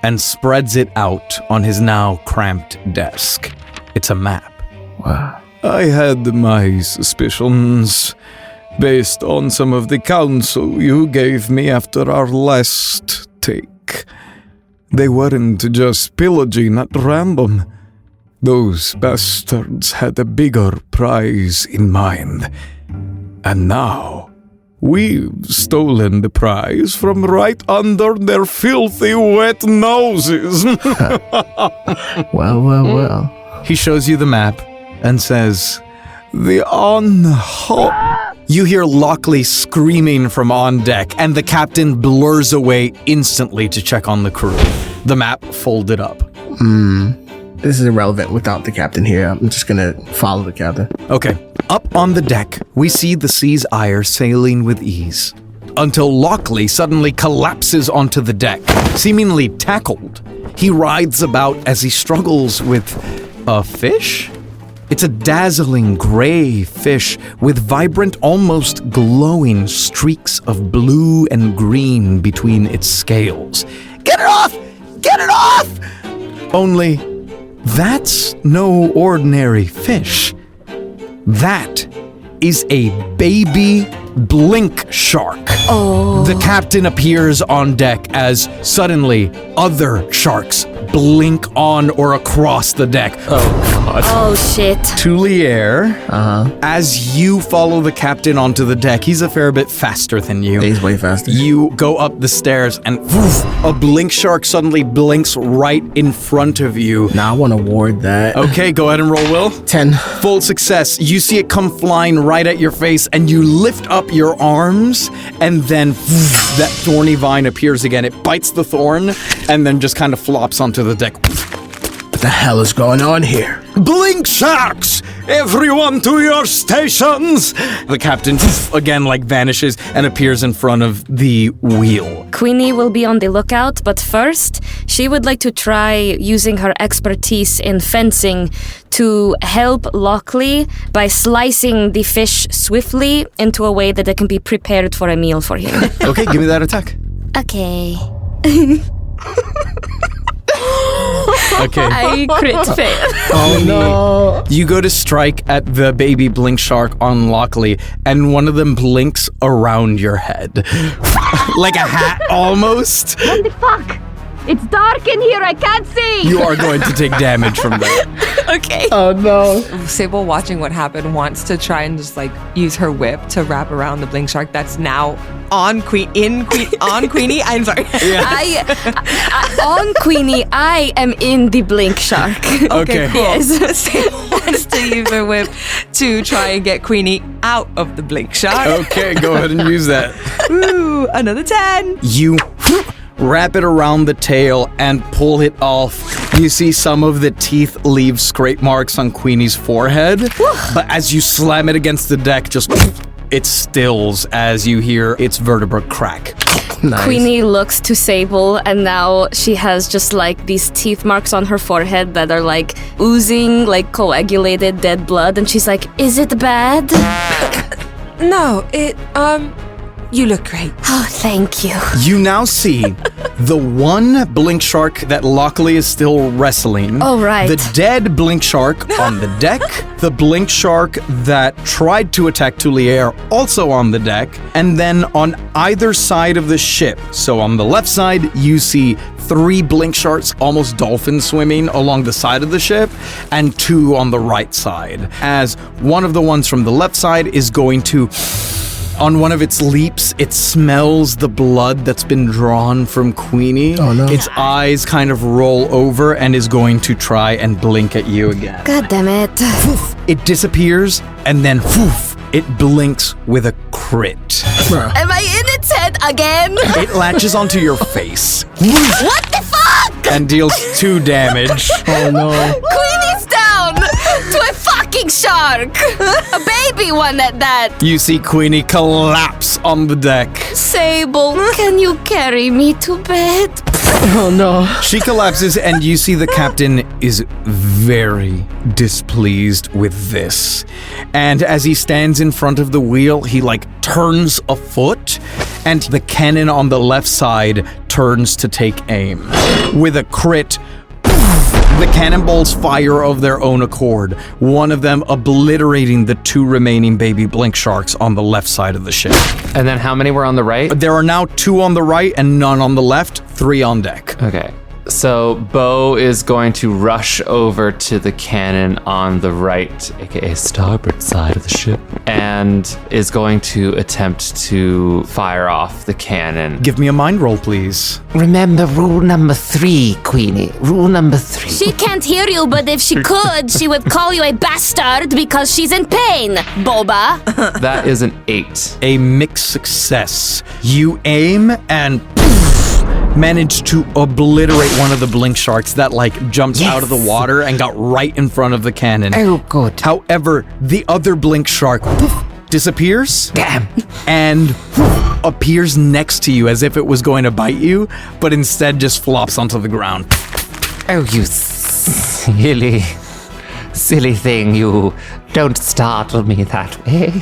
Speaker 2: and spreads it out on his now cramped desk. It's a map.
Speaker 6: Wow.
Speaker 1: I had my suspicions based on some of the counsel you gave me after our last take. They weren't just pillaging at random. Those bastards had a bigger prize in mind. And now, we've stolen the prize from right under their filthy wet noses.
Speaker 6: Well.
Speaker 2: He shows you the map and says, You hear Lockley screaming from on deck, and the captain blurs away instantly to check on the crew. The map folded up.
Speaker 6: This is irrelevant without the captain here. I'm just gonna follow the captain.
Speaker 2: Okay. Up on the deck, we see the sea's ire sailing with ease. Until Lockley suddenly collapses onto the deck, seemingly tackled. He writhes about as he struggles with a fish? It's a dazzling gray fish with vibrant, almost glowing streaks of blue and green between its scales. Get it off! Get it off! Only, that's no ordinary fish. That is a baby blink shark.
Speaker 4: Oh.
Speaker 2: The captain appears on deck as suddenly other sharks blink on or across the deck.
Speaker 4: Oh shit.
Speaker 2: Tuliere, as you follow the captain onto the deck, he's a fair bit faster than you.
Speaker 6: He's way faster.
Speaker 2: You go up the stairs and a blink shark suddenly blinks right in front of you.
Speaker 6: Now I want to ward that.
Speaker 2: Okay, go ahead and roll, Will.
Speaker 6: 10.
Speaker 2: Full success. You see it come flying right at your face, and you lift up your arms, and then that thorny vine appears again. It bites the thorn, and then just kind of flops onto the deck.
Speaker 6: What the hell is going on here?
Speaker 2: Blink sharks! Everyone to your stations! The captain again vanishes and appears in front of the wheel.
Speaker 4: Queenie will be on the lookout, but first, she would like to try using her expertise in fencing to help Lockley by slicing the fish swiftly into a way that it can be prepared for a meal for him.
Speaker 2: Okay, give me that attack.
Speaker 4: Okay.
Speaker 2: Okay.
Speaker 4: I crit fail.
Speaker 6: Oh no.
Speaker 2: You go to strike at the baby blink shark on Lockley, and one of them blinks around your head. Like a hat, almost.
Speaker 8: What the fuck? It's dark in here, I can't see!
Speaker 2: You are going to take damage from that.
Speaker 4: Okay.
Speaker 6: Oh no.
Speaker 5: Sable, watching what happened, wants to try and just use her whip to wrap around the blink shark that's now on Queenie. I'm sorry.
Speaker 4: On Queenie, I am in the blink shark.
Speaker 2: Okay.
Speaker 5: Cool.
Speaker 4: Yes.
Speaker 5: Sable wants to use her whip to try and get Queenie out of the blink shark.
Speaker 2: Okay, go ahead and use that.
Speaker 5: Ooh, another 10.
Speaker 2: You wrap it around the tail and pull it off. You see some of the teeth leave scrape marks on Queenie's forehead, but as you slam it against the deck, it stills as you hear its vertebra crack.
Speaker 6: Nice.
Speaker 4: Queenie looks to Sable, and now she has just these teeth marks on her forehead that are oozing coagulated dead blood, and she's like, "Is it bad?"
Speaker 5: No, you look great.
Speaker 4: Oh, thank you.
Speaker 2: You now see the one blink shark that Lockley is still wrestling.
Speaker 4: Oh, right.
Speaker 2: The dead blink shark on the deck. The blink shark that tried to attack Tuliere also on the deck. And then on either side of the ship, so on the left side, you see 3 blink sharks, almost dolphin swimming along the side of the ship, and 2 on the right side. As one of the ones from the left side is going to... On one of its leaps, it smells the blood that's been drawn from Queenie.
Speaker 6: Oh, no.
Speaker 2: Its eyes kind of roll over and is going to try and blink at you again.
Speaker 4: God damn it.
Speaker 2: It disappears, and then it blinks with a crit.
Speaker 4: Am I in its head again?
Speaker 2: It latches onto your face.
Speaker 4: What the fuck?
Speaker 2: And deals 2 damage.
Speaker 6: Oh no.
Speaker 4: Queenie's down to a fucking shark. A baby one at that.
Speaker 2: You see Queenie collapse on the deck.
Speaker 4: Sable, can you carry me to bed?
Speaker 6: Oh no.
Speaker 2: She collapses, and you see the captain is very displeased with this. And as he stands in front of the wheel, he turns a foot, and the cannon on the left side turns to take aim. With a crit, the cannonballs fire of their own accord, one of them obliterating the 2 remaining baby blink sharks on the left side of the ship.
Speaker 3: And then how many were on the right?
Speaker 2: There are now 2 on the right and none on the left, 3 on deck.
Speaker 3: Okay. So Beau is going to rush over to the cannon on the right, aka starboard side of the ship, and is going to attempt to fire off the cannon.
Speaker 2: Give me a mind roll, please.
Speaker 7: Remember rule number 3, Queenie. Rule number 3.
Speaker 4: She can't hear you, but if she could, she would call you a bastard because she's in pain, boba.
Speaker 3: That is an 8.
Speaker 2: A mixed success. You aim and manage to obliterate one of the blink sharks that jumps out of the water and got right in front of the cannon.
Speaker 7: Oh, good.
Speaker 2: However, the other blink shark disappears.
Speaker 7: Damn.
Speaker 2: And appears next to you as if it was going to bite you, but instead just flops onto the ground.
Speaker 7: Oh, you silly thing. You don't startle me that way.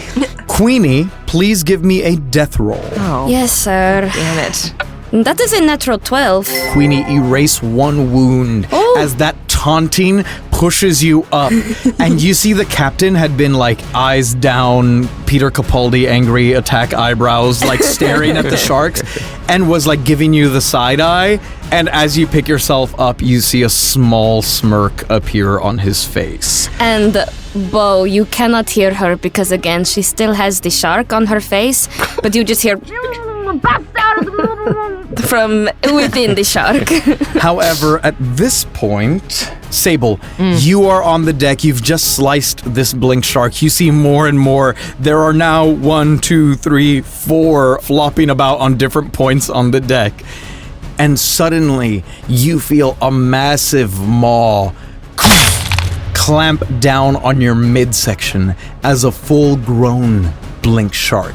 Speaker 2: Queenie, please give me a death roll.
Speaker 5: Oh,
Speaker 4: Yes, sir.
Speaker 5: damn it.
Speaker 4: That is a natural 12.
Speaker 2: Queenie, erase one wound as that taunting pushes you up. And you see the captain had been like eyes down, Peter Capaldi angry attack eyebrows, like staring at the sharks and was like giving you the side eye. And as you pick yourself up, you see a small smirk appear on his face.
Speaker 4: And Beau, you cannot hear her because again, she still has the shark on her face, but you just hear from within the shark.
Speaker 2: However, at this point, Sable, you are on the deck. You've just sliced this blink shark. You see more and more. There are now 1, 2, 3, 4 flopping about on different points on the deck. And suddenly, you feel a massive maw clamp down on your midsection as a full-grown blink shark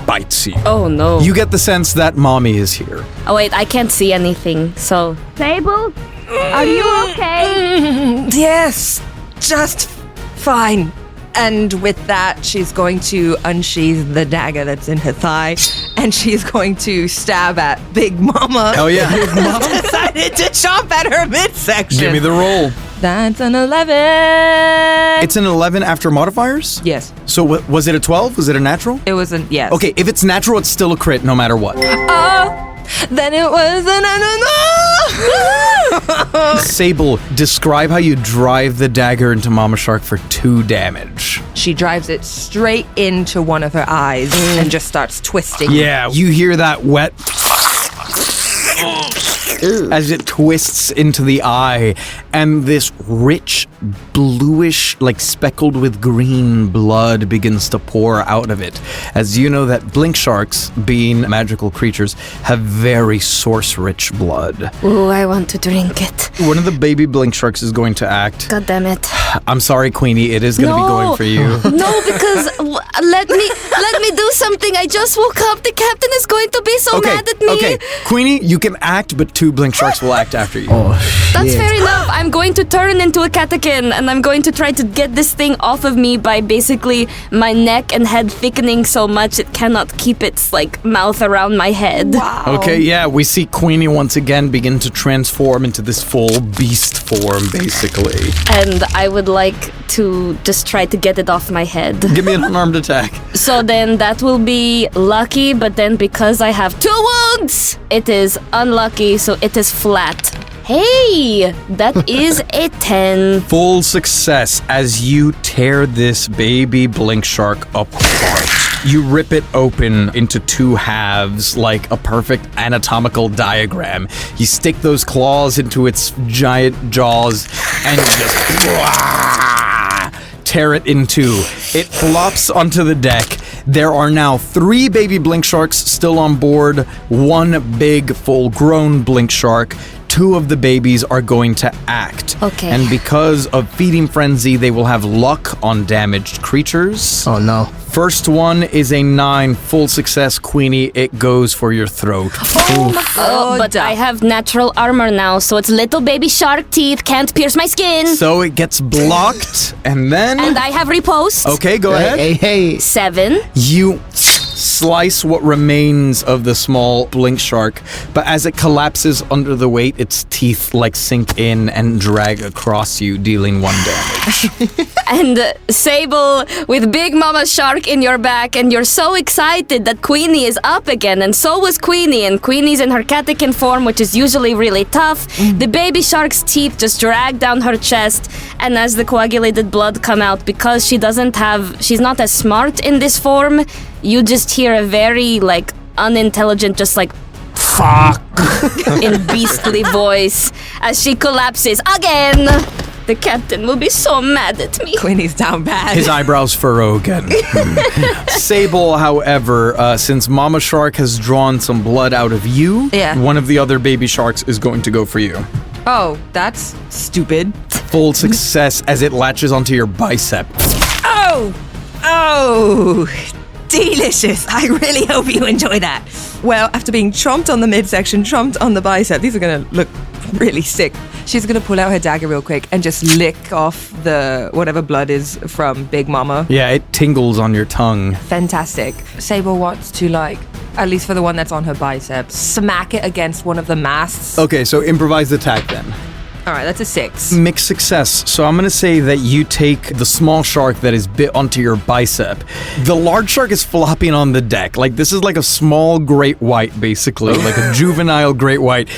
Speaker 2: bites you.
Speaker 4: Oh no.
Speaker 2: You get the sense that mommy is here.
Speaker 4: Oh wait, I can't see anything, so...
Speaker 8: Sable, are you okay?
Speaker 5: Yes, just fine. And with that, she's going to unsheath the dagger that's in her thigh, and she's going to stab at Big Mama.
Speaker 2: Oh yeah.
Speaker 5: Big Mama decided to chomp at her midsection.
Speaker 2: Give me the roll.
Speaker 5: That's an 11.
Speaker 2: It's an 11 after modifiers?
Speaker 5: Yes.
Speaker 2: So was it a 12? Was it a natural?
Speaker 5: It was an yes.
Speaker 2: Okay, if it's natural, it's still a crit no matter what.
Speaker 5: Then it was an
Speaker 2: Sable, describe how you drive the dagger into Mama Shark for 2 damage.
Speaker 5: She drives it straight into one of her eyes and just starts twisting.
Speaker 2: Yeah, you hear that wet as it twists into the eye, and this rich, bluish, like speckled with green blood begins to pour out of it. As you know that blink sharks, being magical creatures, have very source-rich blood.
Speaker 4: Ooh, I want to drink it.
Speaker 2: One of the baby blink sharks is going to act.
Speaker 4: God damn it.
Speaker 2: I'm sorry, Queenie, it is going to be going for you.
Speaker 4: No, because let me do something. I just woke up. The captain is going to be so mad at me.
Speaker 2: Okay, Queenie, you can act, but 2 blink sharks will act after you.
Speaker 4: That's fair enough. I'm going to turn into a catechin, and I'm going to try to get this thing off of me by basically my neck and head thickening so much it cannot keep its like mouth around my head.
Speaker 5: Wow.
Speaker 2: Okay, yeah, we see Queenie once again begin to transform into this full beast form, basically.
Speaker 4: And I would like to just try to get it off my head.
Speaker 2: Give me an unarmed attack.
Speaker 4: So then that will be lucky, but then because I have 2 wounds, it is unlucky, so it is flat. Hey, that is a 10.
Speaker 2: Full success as you tear this baby blink shark apart. You rip it open into 2 halves like a perfect anatomical diagram. You stick those claws into its giant jaws and you just tear it in 2. It flops onto the deck. There are now 3 baby blink sharks still on board, 1 big full-grown blink shark. 2 of the babies are going to act.
Speaker 4: Okay.
Speaker 2: And because of feeding frenzy, they will have luck on damaged creatures.
Speaker 6: Oh no.
Speaker 2: First one is a 9, full success, Queenie. It goes for your throat.
Speaker 4: But I have natural armor now, so it's little baby shark teeth can't pierce my skin.
Speaker 2: So it gets blocked, and then...
Speaker 4: And I have riposte.
Speaker 2: Okay, go ahead.
Speaker 6: Hey.
Speaker 4: 7.
Speaker 2: You slice what remains of the small blink shark, but as it collapses under the weight, its teeth like sink in and drag across you, dealing 1 damage.
Speaker 4: And Sable, with Big Mama Shark in your back, and you're so excited that Queenie is up again, and so was Queenie, and Queenie's in her catechin form, which is usually really tough. The baby shark's teeth just drag down her chest, and as the coagulated blood come out, because she's not as smart in this form, you just hear a very, like, unintelligent, just like, fuck, in beastly voice, as she collapses again. The captain will be so mad at me.
Speaker 5: Queenie's down bad.
Speaker 2: His eyebrows furrow again. Sable, however, since Mama Shark has drawn some blood out of you, one of the other baby sharks is going to go for you.
Speaker 5: Oh, that's stupid.
Speaker 2: Full success as it latches onto your bicep.
Speaker 5: Oh, delicious. I really hope you enjoy that. Well, after being chomped on the midsection, chomped on the bicep, these are going to look really sick. She's going to pull out her dagger real quick and just lick off the whatever blood is from Big Mama.
Speaker 2: Yeah, it tingles on your tongue.
Speaker 5: Fantastic. Sable wants to, like, at least for the one that's on her bicep, smack it against one of the masts.
Speaker 2: Okay, so improvised attack then.
Speaker 5: All right, that's a 6.
Speaker 2: Mixed success. So I'm going to say that you take the small shark that is bit onto your bicep. The large shark is flopping on the deck. Like, this is like a small great white, basically. Like a juvenile great white.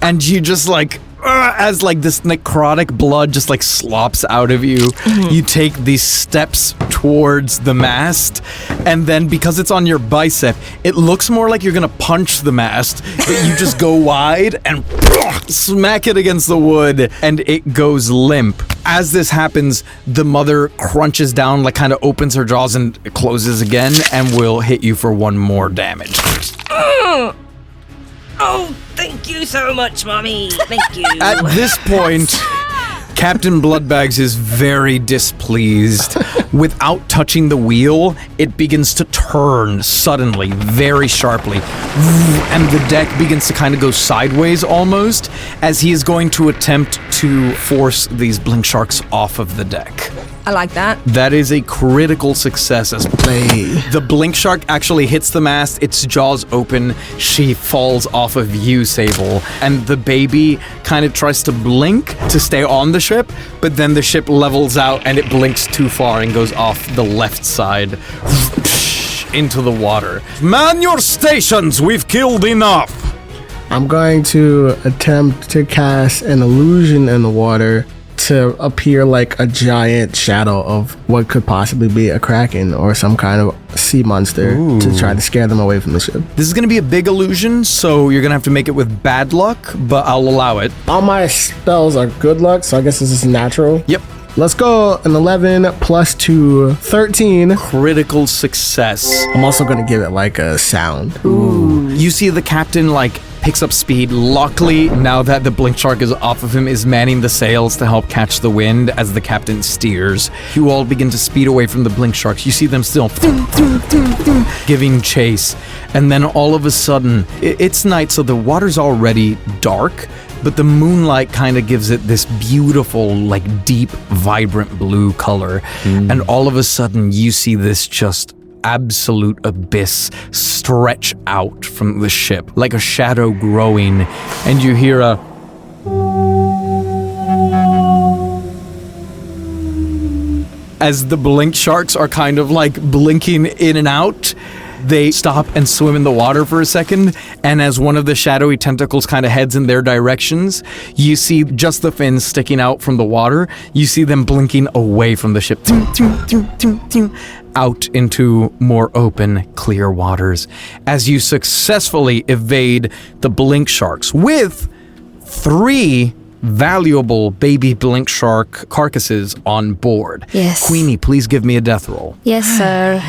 Speaker 2: And you just like... as like this necrotic blood just like slops out of you, you take these steps towards the mast, and then because it's on your bicep, it looks more like you're gonna punch the mast, but you just go wide and smack it against the wood, and it goes limp. As this happens, the mother crunches down, like kind of opens her jaws and closes again, and will hit you for 1 more damage.
Speaker 9: Oh, thank you so much, Mommy. Thank you.
Speaker 2: At this point, Captain Bloodbags is very displeased. Without touching the wheel, it begins to turn suddenly, very sharply. And the deck begins to kind of go sideways almost, as he is going to attempt to force these blink sharks off of the deck.
Speaker 5: I like that.
Speaker 2: That is a critical success as the blink shark actually hits the mast, its jaws open, she falls off of you, Sable, and the baby kind of tries to blink to stay on the ship, but then the ship levels out and it blinks too far and goes off the left side into the water. Man your stations, we've killed enough!
Speaker 6: I'm going to attempt to cast an illusion in the water to appear like a giant shadow of what could possibly be a kraken or some kind of sea monster to try to scare them away from the ship.
Speaker 2: This is going to be a big illusion, so you're going to have to make it with bad luck, but I'll allow it.
Speaker 6: All my spells are good luck, so I guess this is natural.
Speaker 2: Yep.
Speaker 6: Let's go. An 11 plus 2, 13.
Speaker 2: Critical success.
Speaker 6: I'm also going to give it like a sound.
Speaker 2: You see the captain like picks up speed. Luckily, now that the blink shark is off of him, is manning the sails to help catch the wind as the captain steers. You all begin to speed away from the blink sharks. You see them still giving chase. And then all of a sudden, it's night, so the water's already dark, but the moonlight kind of gives it this beautiful, like deep, vibrant blue color. And all of a sudden, you see this just absolute abyss stretch out from the ship, like a shadow growing, and you hear a as the blink sharks are kind of like blinking in and out. They stop and swim in the water for a second, and as one of the shadowy tentacles kind of heads in their directions, you see just the fins sticking out from the water. You see them blinking away from the ship, out into more open, clear waters, as you successfully evade the blink sharks with 3 valuable baby blink shark carcasses on board.
Speaker 4: Yes.
Speaker 2: Queenie, please give me a death roll.
Speaker 4: Yes, sir.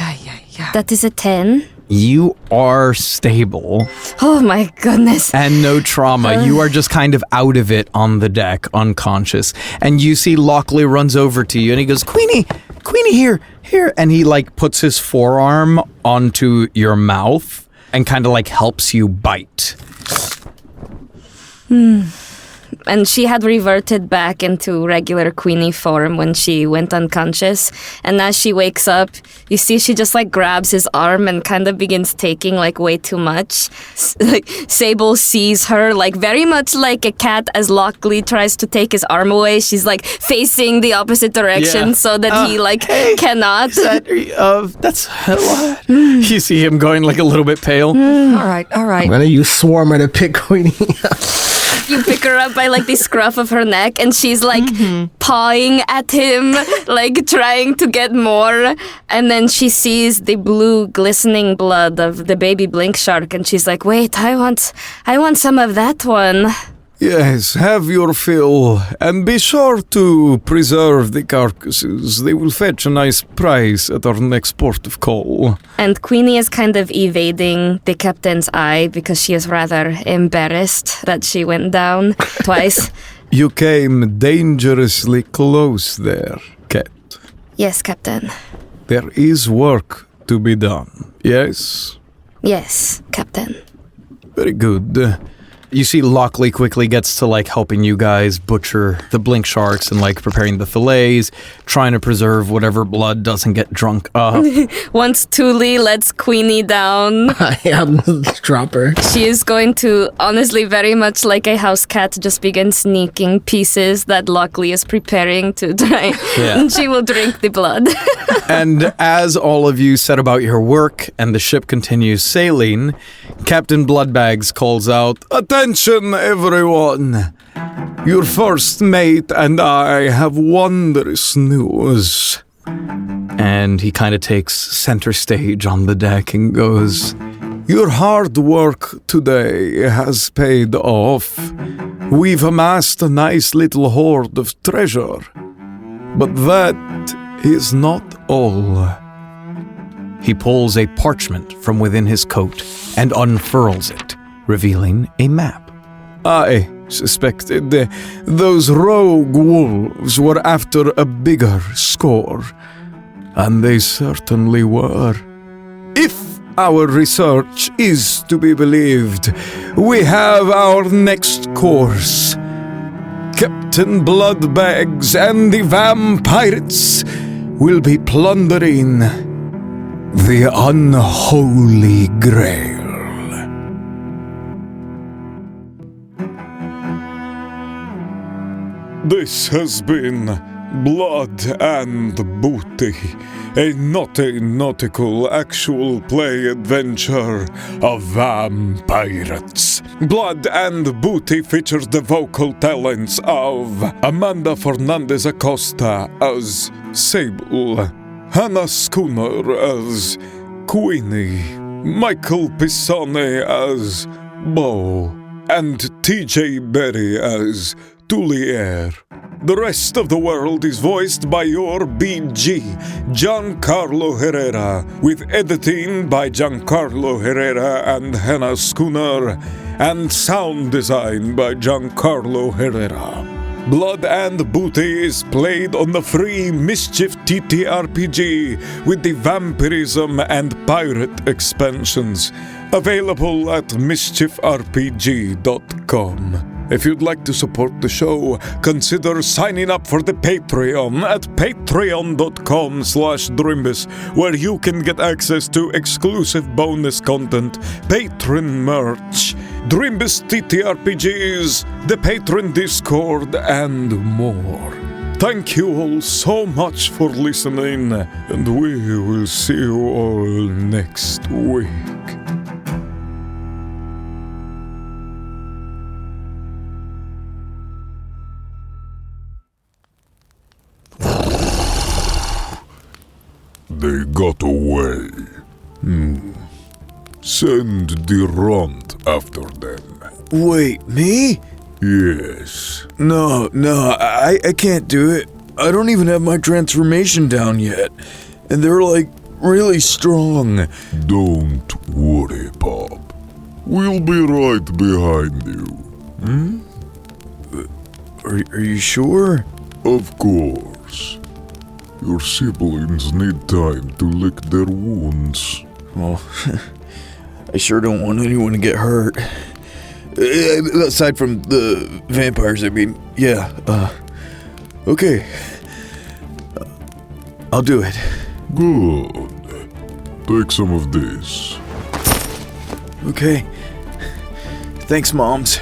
Speaker 4: That is a 10.
Speaker 2: You are stable.
Speaker 4: Oh my goodness.
Speaker 2: And no trauma. You are just kind of out of it on the deck, unconscious. And you see Lockley runs over to you and he goes, Queenie, here. And he like puts his forearm onto your mouth and kind of like helps you bite.
Speaker 4: And she had reverted back into regular Queenie form when she went unconscious. And as she wakes up, you see she just like grabs his arm and kind of begins taking like way too much. Like Sable sees her like very much like a cat as Lockley tries to take his arm away. She's like facing the opposite direction so that he like cannot.
Speaker 2: That's a lot. You see him going like a little bit pale.
Speaker 5: All right.
Speaker 6: I'm going to use Swarmer to pick Queenie up.
Speaker 4: You pick her up by like the scruff of her neck and she's like pawing at him, like trying to get more. And then she sees the blue glistening blood of the baby blink shark and she's like, wait, I want some of that one.
Speaker 1: Yes, have your fill, and be sure to preserve the carcasses. They will fetch a nice price at our next port of call.
Speaker 4: And Queenie is kind of evading the captain's eye because she is rather embarrassed that she went down twice.
Speaker 1: You came dangerously close there, Cat.
Speaker 4: Yes, Captain.
Speaker 1: There is work to be done, yes?
Speaker 4: Yes, Captain.
Speaker 1: Very good.
Speaker 2: You see Lockley quickly gets to like helping you guys butcher the blink sharks and like preparing the fillets, trying to preserve whatever blood doesn't get drunk up.
Speaker 4: Once Tuli lets Queenie down,
Speaker 6: I am the dropper.
Speaker 4: she is going to, honestly, very much like a house cat, just begin sneaking pieces that Lockley is preparing to try.
Speaker 2: Yeah.
Speaker 4: And she will drink the blood.
Speaker 2: And as all of you set about your work and the ship continues sailing, Captain Bloodbags calls out, "Attention, everyone! Your first mate and I have wondrous news." And he kind of takes center stage on the deck and goes, "Your hard work today has paid off. We've amassed a nice little hoard of treasure. But that is not all." He pulls a parchment from within his coat and unfurls it, revealing a map. "I suspected those rogue wolves were after a bigger score, and they certainly were. If our research is to be believed, we have our next course. Captain Bloodbags and the Vampirates will be plundering the unholy grail." This has been Blood and Booty, a naughty nautical actual play adventure of Vampirates. Blood and Booty features the vocal talents of Amanda Fernandez-Acosta as Sable, Hannah Schooner as Queenie, Michael Pisani as Beau, and TJ Berry as Tuliere. The rest of the world is voiced by your BG, Giancarlo Herrera, with editing by Giancarlo Herrera and Hannah Schooner, and sound design by Giancarlo Herrera. Blood and Booty is played on the free Mischief TTRPG with the Vampirism and Pirate expansions, available at mischiefrpg.com. If you'd like to support the show, consider signing up for the Patreon at patreon.com/Drimbus, where you can get access to exclusive bonus content, patron merch, Drimbus TTRPGs, the patron Discord, and more. Thank you all so much for listening, and we will see you all next week.
Speaker 10: They got away. Send Durant after them.
Speaker 1: Wait, me?
Speaker 10: Yes.
Speaker 1: No, I can't do it. I don't even have my transformation down yet. And they're like really strong.
Speaker 10: Don't worry, Pop. We'll be right behind you.
Speaker 1: Are you sure?
Speaker 10: Of course. Your siblings need time to lick their wounds.
Speaker 1: Well, I sure don't want anyone to get hurt. Aside from the vampires, I mean, yeah. Okay. I'll do it.
Speaker 10: Good. Take some of this.
Speaker 1: Okay. Thanks, Moms.